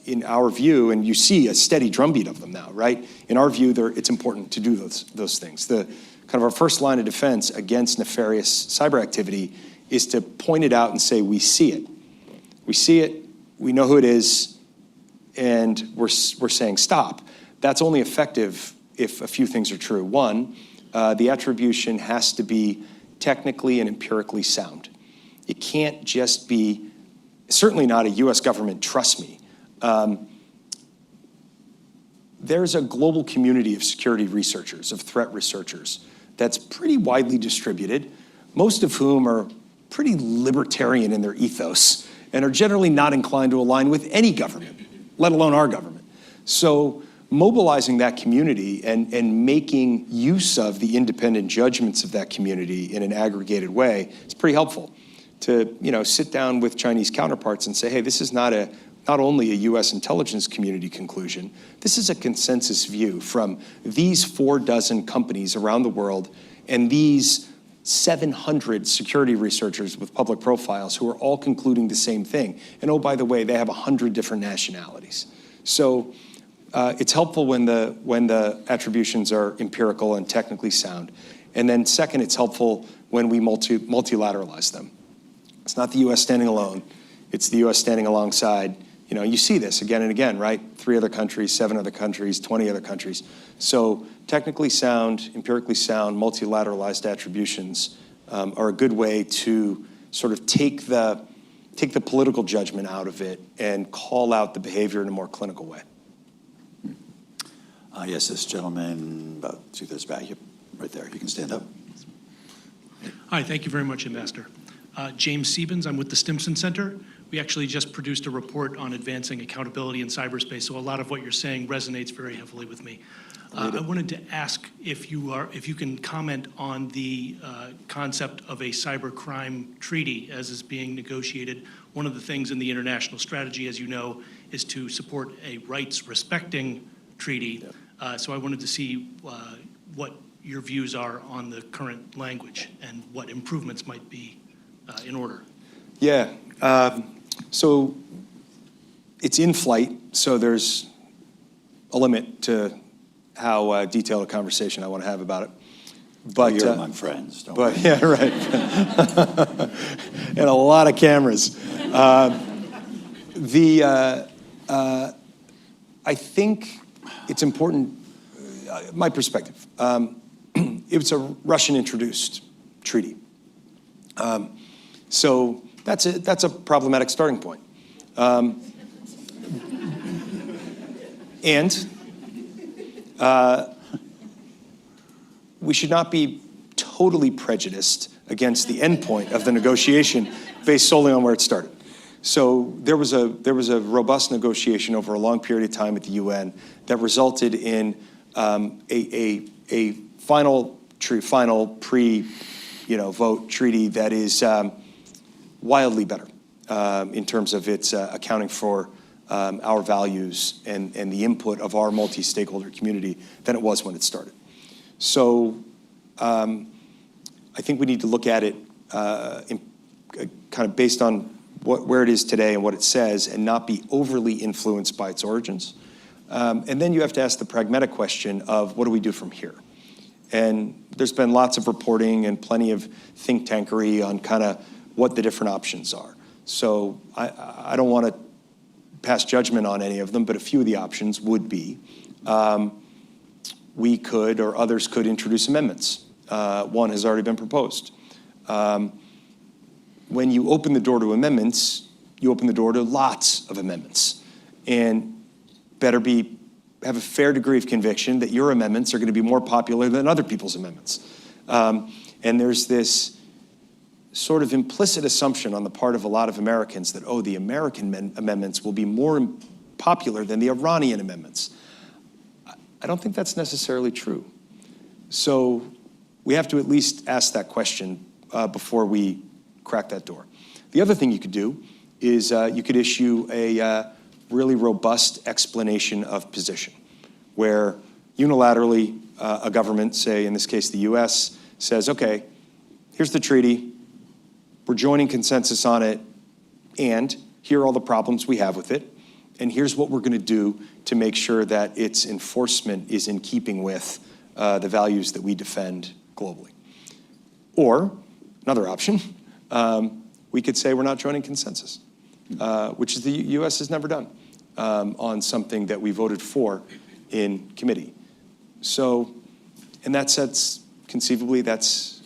in our view, and you see a steady drumbeat of them now, right? In our view, it's important to do those things. The kind of our first line of defense against nefarious cyber activity is to point it out and say, we see it. We see it, we know who it is, and we're saying stop. That's only effective if a few things are true. One, the attribution has to be technically and empirically sound. It can't just be, certainly not a U.S. government, trust me. There's a global community of security researchers, of threat researchers, that's pretty widely distributed, most of whom are pretty libertarian in their ethos and are generally not inclined to align with any government, let alone our government. So mobilizing that community and making use of the independent judgments of that community in an aggregated way is pretty helpful. To sit down with Chinese counterparts and say, hey, this is not only a U.S. intelligence community conclusion, this is a consensus view from these 46 companies around the world and these 700 security researchers with public profiles who are all concluding the same thing. And oh, by the way, they have 100 different nationalities. So it's helpful when the attributions are empirical and technically sound. And then second, it's helpful when we multilateralize them. It's not the U.S. standing alone. It's the U.S. standing alongside. You see this again and again, right? 3 other countries, 7 other countries, 20 other countries. So technically sound, empirically sound, multilateralized attributions are a good way to sort of take the political judgment out of it and call out the behavior in a more clinical way. Yes, this gentleman about 2/3 back, right there. You can stand up. Hi, thank you very much, Ambassador. James Siebens, I'm with the Stimson Center. We actually just produced a report on advancing accountability in cyberspace, so a lot of what you're saying resonates very heavily with me. I wanted to ask if you can comment on the concept of a cybercrime treaty as is being negotiated. One of the things in the international strategy, as you know, is to support a rights-respecting treaty. So I wanted to see what your views are on the current language and what improvements might be in order. Yeah. So it's in flight, so there's a limit to how detailed a conversation I want to have about it. But You're among friends, don't worry. But yeah, right. And a lot of cameras. I think it's important, my perspective, it was a Russian-introduced treaty. So that's a problematic starting point. And we should not be totally prejudiced against the endpoint of the negotiation based solely on where it started. So there was a robust negotiation over a long period of time at the UN that resulted in a final pre-vote treaty that is wildly better in terms of its accounting for our values and the input of our multi-stakeholder community than it was when it started. So I think we need to look at it kind of based on where it is today and what it says and not be overly influenced by its origins. And then you have to ask the pragmatic question of what do we do from here? And there's been lots of reporting and plenty of think tankery on kind of what the different options are. So I don't want to pass judgment on any of them, but a few of the options would be we could or others could introduce amendments. One has already been proposed. When you open the door to amendments, you open the door to lots of amendments. And better have a fair degree of conviction that your amendments are going to be more popular than other people's amendments. And there's this sort of implicit assumption on the part of a lot of Americans that, oh, the American amendments will be more popular than the Iranian amendments. I don't think that's necessarily true. So we have to at least ask that question before we crack that door. The other thing you could do is you could issue a really robust explanation of position, where unilaterally a government, say in this case the US, says, okay, here's the treaty, we're joining consensus on it, and here are all the problems we have with it, and here's what we're going to do to make sure that its enforcement is in keeping with the values that we defend globally. Or, another option, we could say we're not joining consensus, which the US has never done on something that we voted for in committee. So, in that sense, conceivably, that's,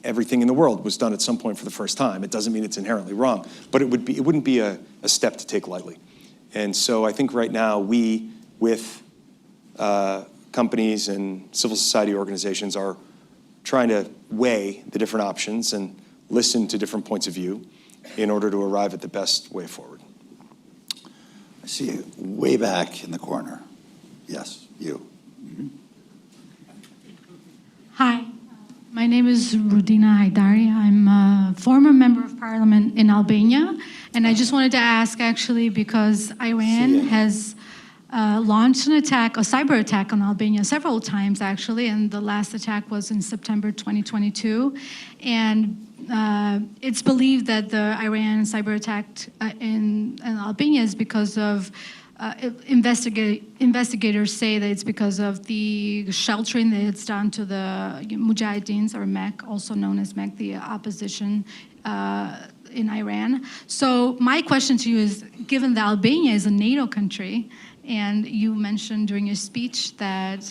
everything in the world was done at some point for the first time. It doesn't mean it's inherently wrong, but it wouldn't be a step to take lightly. And so I think right now we, with companies and civil society organizations, are trying to weigh the different options and listen to different points of view in order to arrive at the best way forward. I see you way back in the corner. Yes, you. Mm-hmm. Hi, my name is Rudina Haidari. I'm a former member of parliament in Albania. And I just wanted to ask, actually, because Iran has launched an attack, a cyber attack on Albania several times, actually, and the last attack was in September 2022. And it's believed that the Iran cyber attack in Albania is because of investigators say that it's because of the sheltering that it's done to the Mujahideens, or MEK, also known as MEK, the opposition in Iran. So my question to you is, given that Albania is a NATO country, and you mentioned during your speech that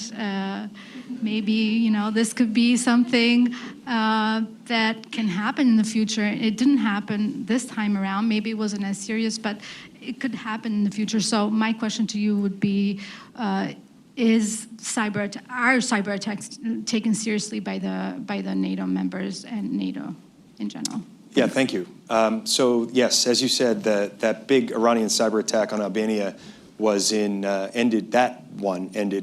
maybe, this could be something that can happen in the future. It didn't happen this time around. Maybe it wasn't as serious, but it could happen in the future. So my question to you would be, are cyber attacks taken seriously by the NATO members and NATO in general? Yeah, thank you. So yes, as you said, that big Iranian cyber attack on Albania ended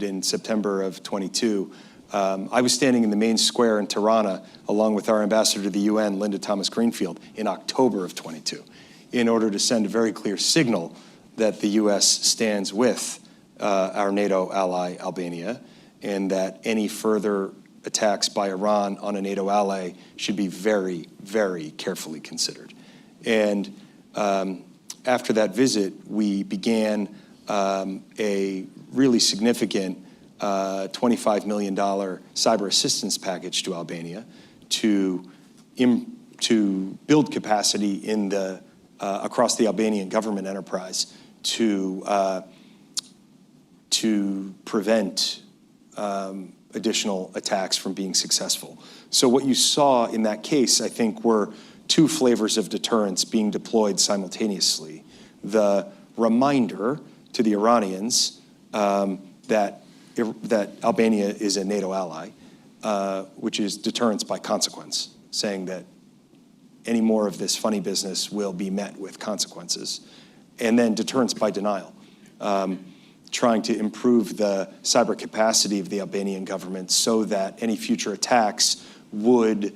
in September of 22. I was standing in the main square in Tirana along with our ambassador to the UN, Linda Thomas-Greenfield, in October of 22, in order to send a very clear signal that the U.S. stands with our NATO ally, Albania, and that any further attacks by Iran on a NATO ally should be very, very carefully considered. And after that visit, we began a really significant $25 million cyber assistance package to Albania to build capacity in across the Albanian government enterprise to prevent additional attacks from being successful. So what you saw in that case, I think, were two flavors of deterrence being deployed simultaneously. The reminder to the Iranians that Albania is a NATO ally, which is deterrence by consequence, saying that any more of this funny business will be met with consequences. And then deterrence by denial, trying to improve the cyber capacity of the Albanian government so that any future attacks would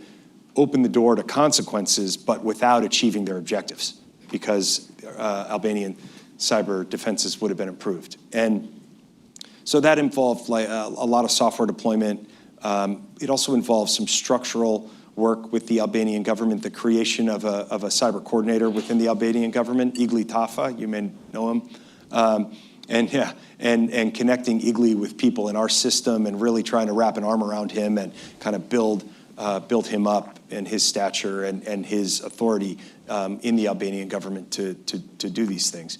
open the door to consequences, but without achieving their objectives, because Albanian cyber defenses would have been improved. And so that involved a lot of software deployment. It also involved some structural work with the Albanian government, the creation of a cyber coordinator within the Albanian government, Igli Tafa, you may know him. And connecting Igli with people in our system and really trying to wrap an arm around him and kind of build him up and his stature and his authority in the Albanian government to do these things.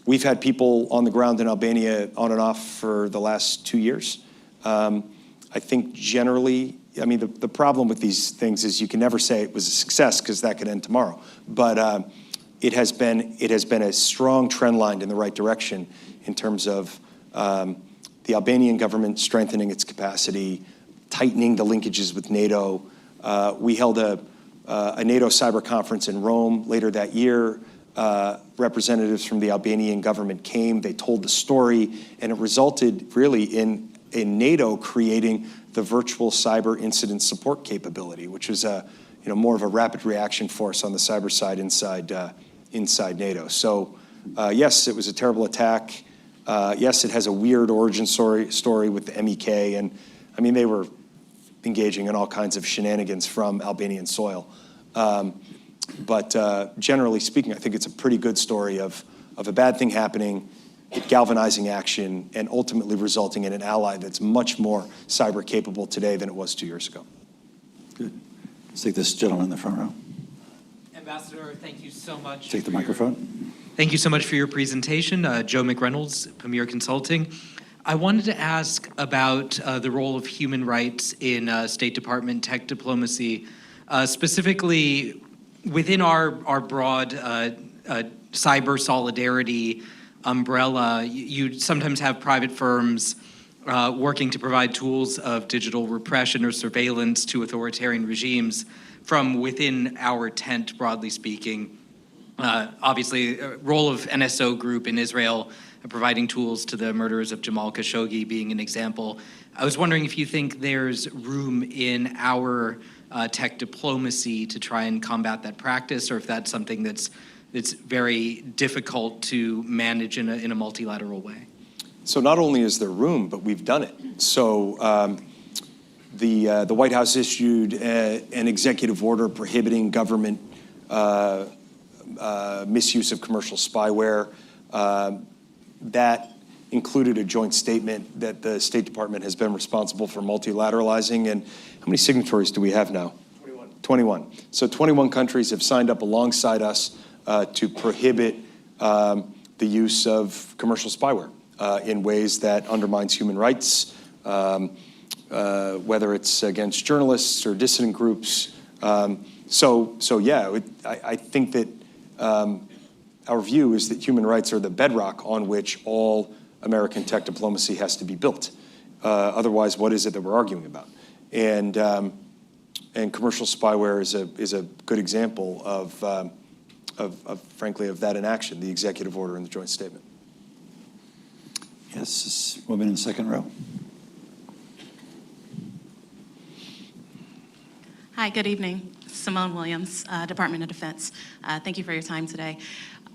We've had people on the ground in Albania on and off for the last 2 years. I think generally, I mean, the problem with these things is you can never say it was a success because that could end tomorrow. But it has been a strong trend line in the right direction in terms of the Albanian government strengthening its capacity, tightening the linkages with NATO. We held a NATO cyber conference in Rome later that year. Representatives from the Albanian government came, they told the story, and it resulted really in NATO creating the virtual cyber incident support capability, which was more of a rapid reaction force on the cyber side inside NATO. So yes, it was a terrible attack. Yes, it has a weird origin story with the MEK, and I mean, they were engaging in all kinds of shenanigans from Albanian soil. But generally speaking, I think it's a pretty good story of a bad thing happening, it galvanizing action, and ultimately resulting in an ally that's much more cyber capable today than it was 2 years ago. Good. Let's take this gentleman in the front row. Ambassador, thank you so much. Take the microphone. Thank you so much for your presentation. Joe McReynolds, Premier Consulting. I wanted to ask about the role of human rights in State Department tech diplomacy, specifically within our broad cyber solidarity umbrella. You sometimes have private firms working to provide tools of digital repression or surveillance to authoritarian regimes from within our tent, broadly speaking. Obviously, role of NSO Group in Israel providing tools to the murderers of Jamal Khashoggi being an example. I was wondering if you think there's room in our tech diplomacy to try and combat that practice, or if that's something that's very difficult to manage in a multilateral way. So not only is there room, but we've done it. So the White House issued an executive order prohibiting government misuse of commercial spyware. That included a joint statement that the State Department has been responsible for multilateralizing. And how many signatories do we have now? 21. So 21 countries have signed up alongside us to prohibit the use of commercial spyware in ways that undermines human rights, whether it's against journalists or dissident groups. So yeah, I think that our view is that human rights are the bedrock on which all American tech diplomacy has to be built. Otherwise, what is it that we're arguing about? And And commercial spyware is a good example of frankly, of that in action, the executive order and the joint statement. Yes, this woman in the second row. Hi, good evening. Simone Williams, Department of Defense. Thank you for your time today.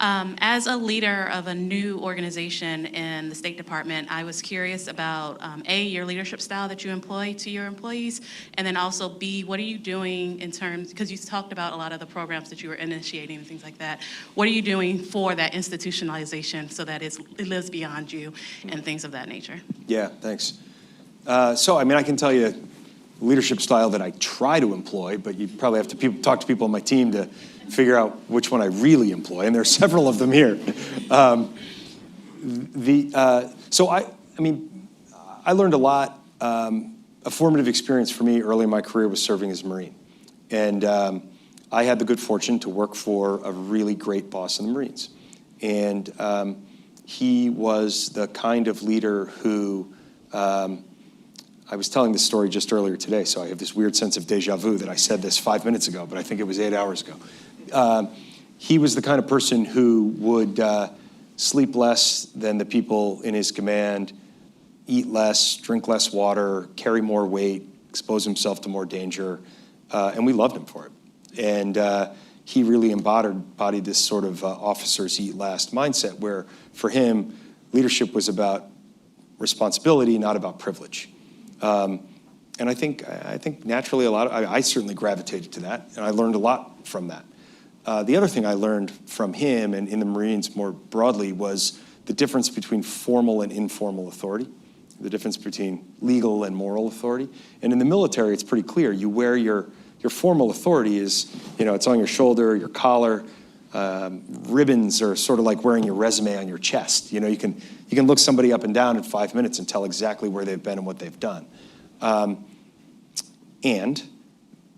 As a leader of a new organization in the State Department, I was curious about, A, your leadership style that you employ to your employees, and then also, B, what are you doing in terms, because you talked about a lot of the programs that you were initiating and things like that. What are you doing for that institutionalization so that it lives beyond you and things of that nature? Yeah, thanks. So, I mean, I can tell you leadership style that I try to employ, but you probably have to talk to people on my team to figure out which one I really employ, and there are several of them here. So I mean, I learned a lot. A formative experience for me early in my career was serving as a Marine, and I had the good fortune to work for a really great boss in the Marines, and he was the kind of leader who. I was telling this story just earlier today, so I have this weird sense of deja vu that I said this 5 minutes ago, but I think it was 8 hours ago. He was the kind of person who would sleep less than the people in his command, eat less, drink less water, carry more weight, expose himself to more danger, and we loved him for it. And he really embodied this sort of officers eat last mindset, where for him, leadership was about responsibility, not about privilege. And I think naturally I certainly gravitated to that, and I learned a lot from that. The other thing I learned from him and in the Marines more broadly was the difference between formal and informal authority, the difference between legal and moral authority. And in the military, it's pretty clear. You wear your formal authority is, it's on your shoulder, your collar. Ribbons are sort of like wearing your resume on your chest. You can look somebody up and down in 5 minutes and tell exactly where they've been and what they've done. And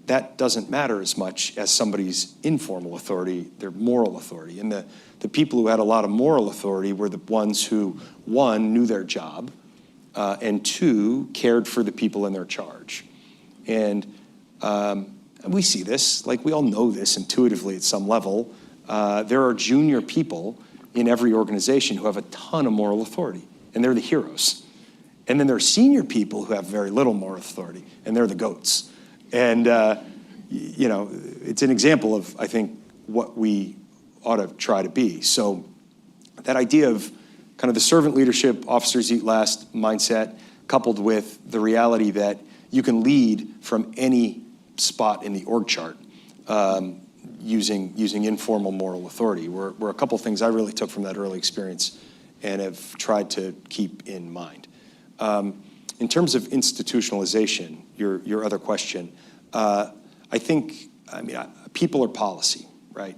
that doesn't matter as much as somebody's informal authority, their moral authority. And the people who had a lot of moral authority were the ones who, one, knew their job, and two, cared for the people in their charge. And we see this, like we all know this intuitively at some level. There are junior people in every organization who have a ton of moral authority, and they're the heroes. And then there are senior people who have very little moral authority, and they're the goats. And, it's an example of, I think, what we ought to try to be. So that idea of kind of the servant leadership, officers eat last mindset, coupled with the reality that you can lead from any spot in the org chart, using informal moral authority were a couple things I really took from that early experience and have tried to keep in mind. In terms of institutionalization, your other question, I think, people are policy, right,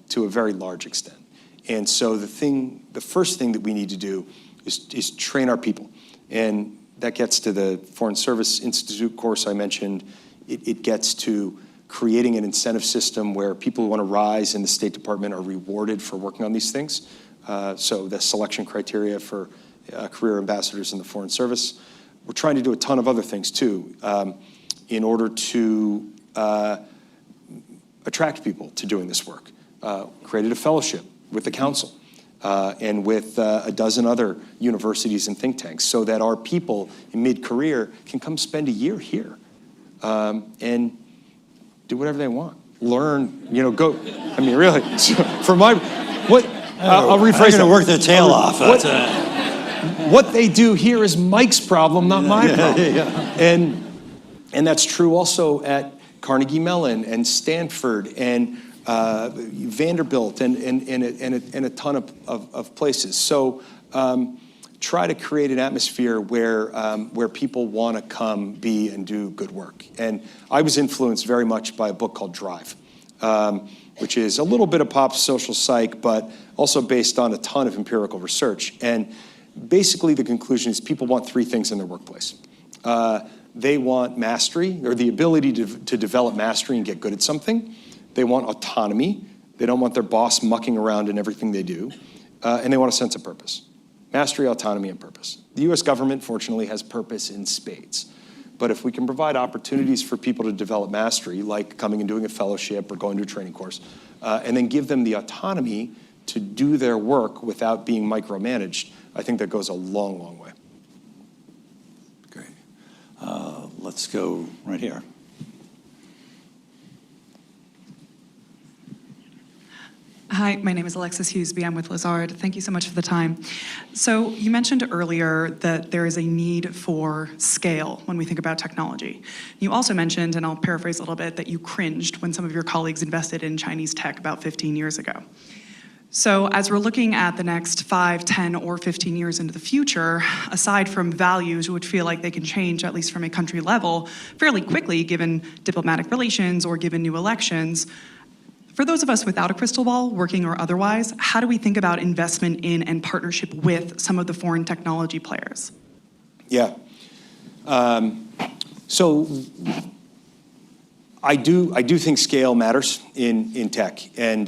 to a very large extent. And so the first thing that we need to do is train our people. And that gets to the Foreign Service Institute course I mentioned. It gets to creating an incentive system where people who want to rise in the State Department are rewarded for working on these things. So the selection criteria for career ambassadors in the Foreign Service. We're trying to do a ton of other things too in order to attract people to doing this work. Created a fellowship with the council and with a dozen other universities and think tanks so that our people in mid-career can come spend a year here and do whatever they want. Learn, go. Really. So I'll rephrase that. Work their tail off. What they do here is Mike's problem, not my problem. And that's true also at Carnegie Mellon and Stanford and Vanderbilt and a ton of places. So try to create an atmosphere where people want to come, be, and do good work. And I was influenced very much by a book called Drive, which is a little bit of pop social psych, but also based on a ton of empirical research. And basically the conclusion is people want three things in their workplace. They want mastery, or the ability to develop mastery and get good at something. They want autonomy. They don't want their boss mucking around in everything they do. And they want a sense of purpose. Mastery, autonomy, and purpose. The US government, fortunately, has purpose in spades. But if we can provide opportunities for people to develop mastery, like coming and doing a fellowship or going to a training course, and then give them the autonomy to do their work without being micromanaged, I think that goes a long, long way. Great. Let's go right here. Hi, my name is Alexis Hughesby. I'm with Lazard. Thank you so much for the time. So you mentioned earlier that there is a need for scale when we think about technology. You also mentioned, and I'll paraphrase a little bit, that you cringed when some of your colleagues invested in Chinese tech about 15 years ago. So as we're looking at the next 5, 10, or 15 years into the future, aside from values which feel like they can change, at least from a country level, fairly quickly given diplomatic relations or given new elections, for those of us without a crystal ball, working or otherwise, how do we think about investment in and partnership with some of the foreign technology players? Yeah. So I do think scale matters in tech, and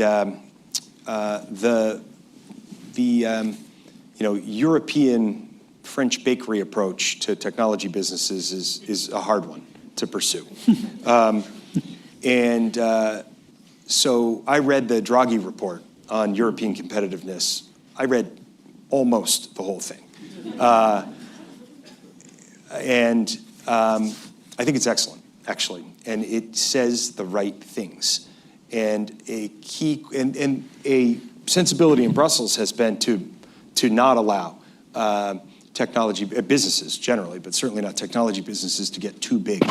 European French bakery approach to technology businesses is a hard one to pursue. So I read the Draghi report on European competitiveness. I read almost the whole thing. I think it's excellent, actually. And it says the right things. And a sensibility in Brussels has been to not allow technology businesses generally, but certainly not technology businesses, to get too big.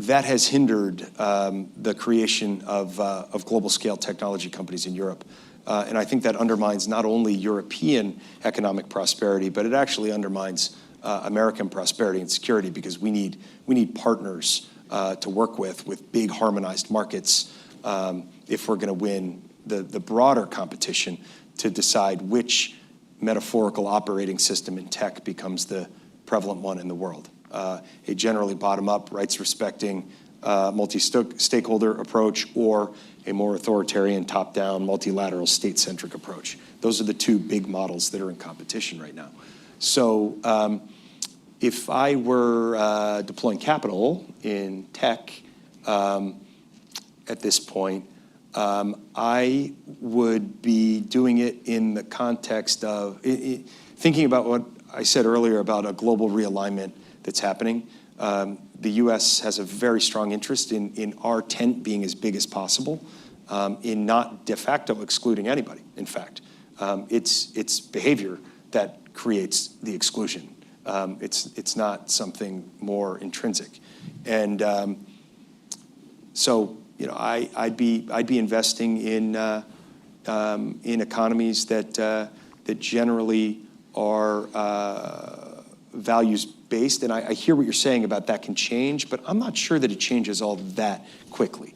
That has hindered the creation of global scale technology companies in Europe. And I think that undermines not only European economic prosperity, but it actually undermines American prosperity and security, because we need partners to work with big harmonized markets if we're going to win the broader competition to decide which metaphorical operating system in tech becomes the prevalent one in the world. A generally bottom-up, rights-respecting, multi-stakeholder approach, or a more authoritarian, top-down, multilateral, state-centric approach. Those are the two big models that are in competition right now. So if I were deploying capital in tech at this point, I would be doing it in the context of thinking about what I said earlier about a global realignment that's happening. The U.S. has a very strong interest in our tent being as big as possible, in not de facto excluding anybody, in fact. It's behavior that creates the exclusion. It's not something more intrinsic. And so, I'd be investing in economies that generally are values-based, and I hear what you're saying about that can change, but I'm not sure that it changes all that quickly.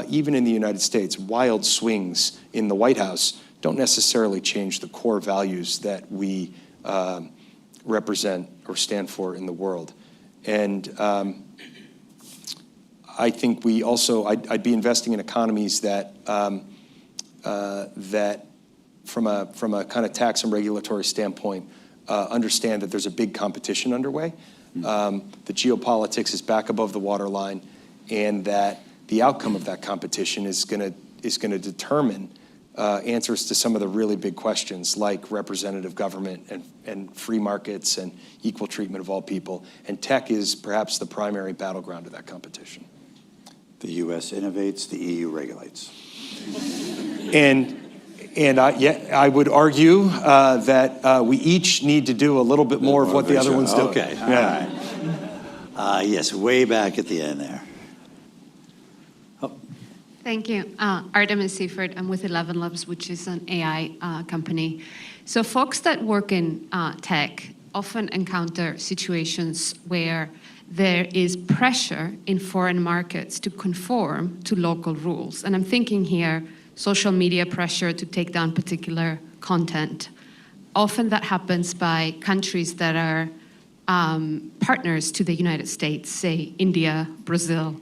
Even in the United States, wild swings in the White House don't necessarily change the core values that we represent or stand for in the world. And I think we also, I'd be investing in economies that that from a kind of tax and regulatory standpoint understand that there's a big competition underway. The geopolitics is back above the waterline, and that the outcome of that competition is going to determine answers to some of the really big questions, like representative government and free markets and equal treatment of all people. And tech is perhaps the primary battleground of that competition. The U.S. innovates, the EU regulates. And I would argue that we each need to do a little bit more of what the other one's doing. Okay, all right. Yes, way back at the end there. Thank you. Artemis Seifert. I'm with 11 Labs, which is an AI company. So folks that work in tech often encounter situations where there is pressure in foreign markets to conform to local rules. And I'm thinking here, social media pressure to take down particular content. Often that happens by countries that are partners to the United States, say India, Brazil.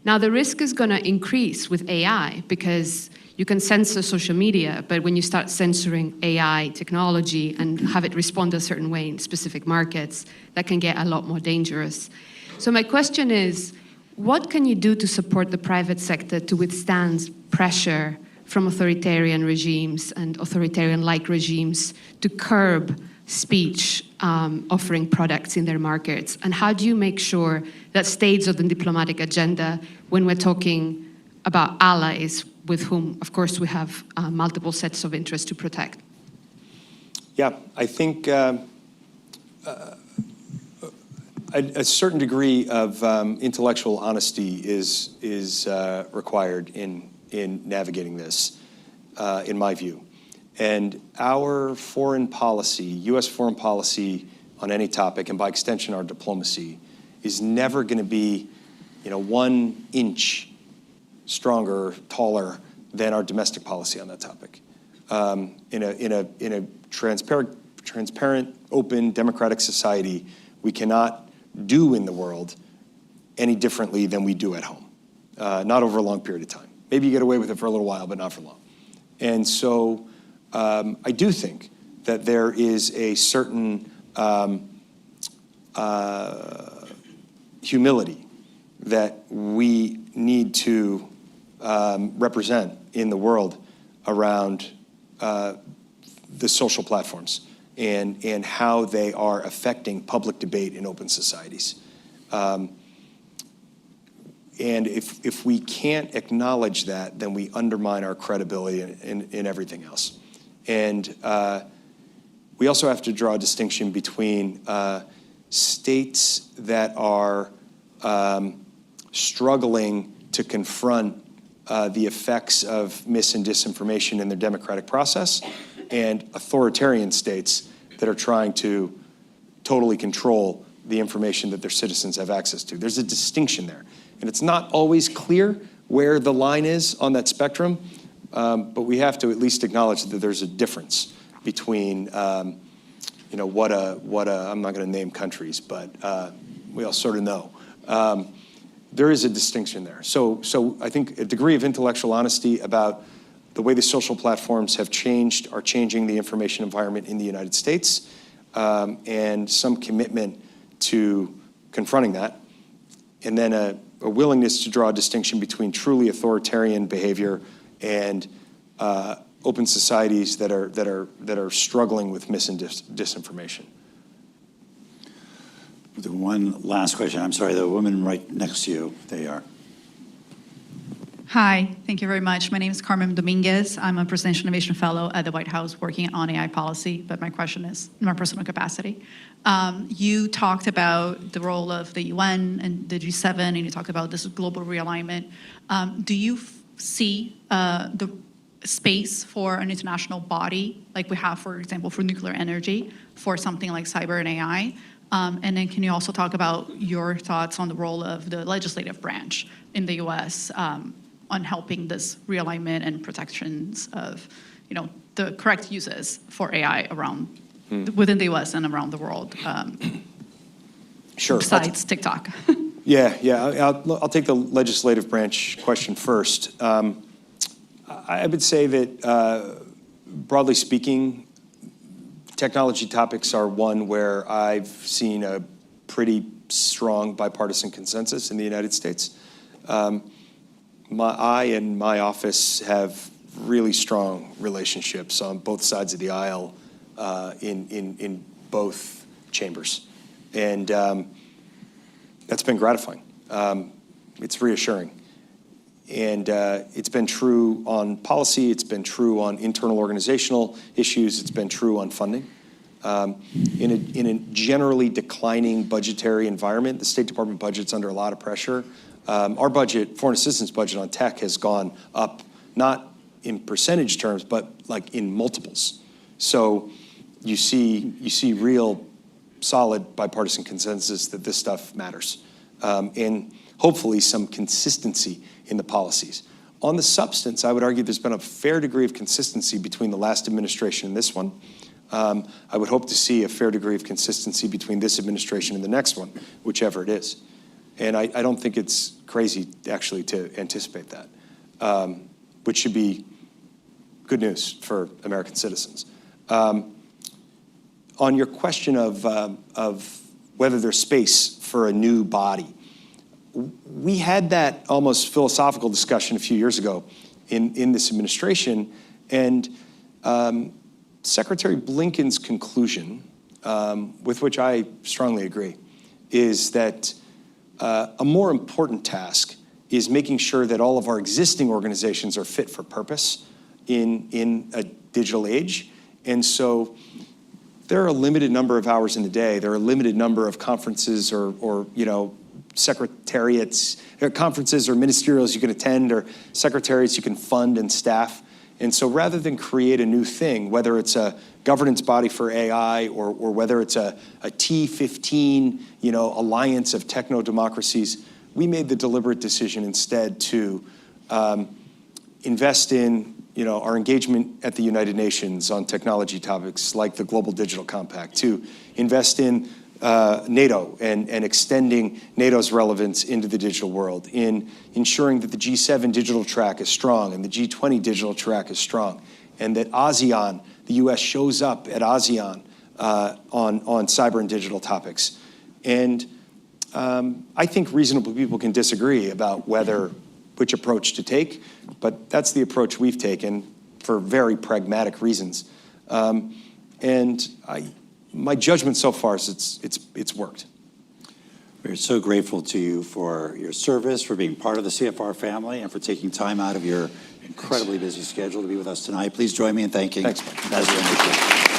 Now the risk is going to increase with AI because you can censor social media, but when you start censoring AI technology and have it respond a certain way in specific markets, that can get a lot more dangerous. So my question is, what can you do to support the private sector to withstand pressure from authoritarian regimes and authoritarian-like regimes to curb speech offering products in their markets? And how do you make sure that stays on the diplomatic agenda when we're talking about allies with whom, of course, we have multiple sets of interests to protect? Yeah, I think a certain degree of intellectual honesty is required in navigating this, in my view. And our foreign policy, U.S. foreign policy on any topic, and by extension our diplomacy, is never going to be, 1 inch stronger, taller than our domestic policy on that topic. In a transparent, open, democratic society, we cannot do in the world any differently than we do at home, not over a long period of time. Maybe you get away with it for a little while, but not for long. And so I do think that there is a certain humility that we need to represent in the world around the social platforms and how they are affecting public debate in open societies. And if we can't acknowledge that, then we undermine our credibility in everything else. And we also have to draw a distinction between states that are struggling to confront the effects of mis and disinformation in their democratic process, and authoritarian states that are trying to totally control the information that their citizens have access to. There's a distinction there. And it's not always clear where the line is on that spectrum, but we have to at least acknowledge that there's a difference between, what I'm not going to name countries, but we all sort of know. There is a distinction there. So I think a degree of intellectual honesty about the way the social platforms are changing the information environment in the United States, and some commitment to confronting that, and then a willingness to draw a distinction between truly authoritarian behavior and open societies that are struggling with mis and disinformation. The one last question. I'm sorry, the woman right next to you. There you are. Hi, thank you very much. My name is Carmen Dominguez. I'm a Presidential Innovation Fellow at the White House working on AI policy, but my question is in my personal capacity. You talked about the role of the UN and the G7, and you talked about this global realignment. Do you see the space for an international body, like we have, for example, for nuclear energy, for something like cyber and AI? And then can you also talk about your thoughts on the role of the legislative branch in the US on helping this realignment and protections of, the correct uses for AI around within the US and around the world? Sure. Besides TikTok. Yeah. I'll take the legislative branch question first. I would say that, broadly speaking, technology topics are one where I've seen a pretty strong bipartisan consensus in the United States. I and my office have really strong relationships on both sides of the aisle in both chambers. And that's been gratifying. It's reassuring. And it's been true on policy, it's been true on internal organizational issues, it's been true on funding. In a generally declining budgetary environment, the State Department budget's under a lot of pressure. Our budget, foreign assistance budget on tech, has gone up, not in percentage terms, but like in multiples. So you see real solid bipartisan consensus that this stuff matters. And hopefully some consistency in the policies. On the substance, I would argue there's been a fair degree of consistency between the last administration and this one. I would hope to see a fair degree of consistency between this administration and the next one, whichever it is. And I don't think it's crazy, actually, to anticipate that, which should be good news for American citizens. On your question of whether there's space for a new body, we had that almost philosophical discussion a few years ago in this administration, and Secretary Blinken's conclusion, with which I strongly agree, is that a more important task is making sure that all of our existing organizations are fit for purpose in a digital age. And so there are a limited number of hours in the day. There are a limited number of conferences or secretariats, conferences or ministerials you can attend, or secretariats you can fund and staff. And so rather than create a new thing, whether it's a governance body for AI or whether it's a T15, alliance of techno-democracies, we made the deliberate decision instead to invest in our engagement at the United Nations on technology topics like the Global Digital Compact, to invest in NATO and extending NATO's relevance into the digital world, in ensuring that the G7 digital track is strong and the G20 digital track is strong, and that ASEAN, the US shows up at ASEAN on cyber and digital topics. And I think reasonable people can disagree about which approach to take, but that's the approach we've taken for very pragmatic reasons. My judgment so far is it's worked. We're so grateful to you for your service, for being part of the CFR family, and for taking time out of your incredibly busy schedule to be with us tonight. Please join me in thanking Thanks, Mike. Nazir Ahmed.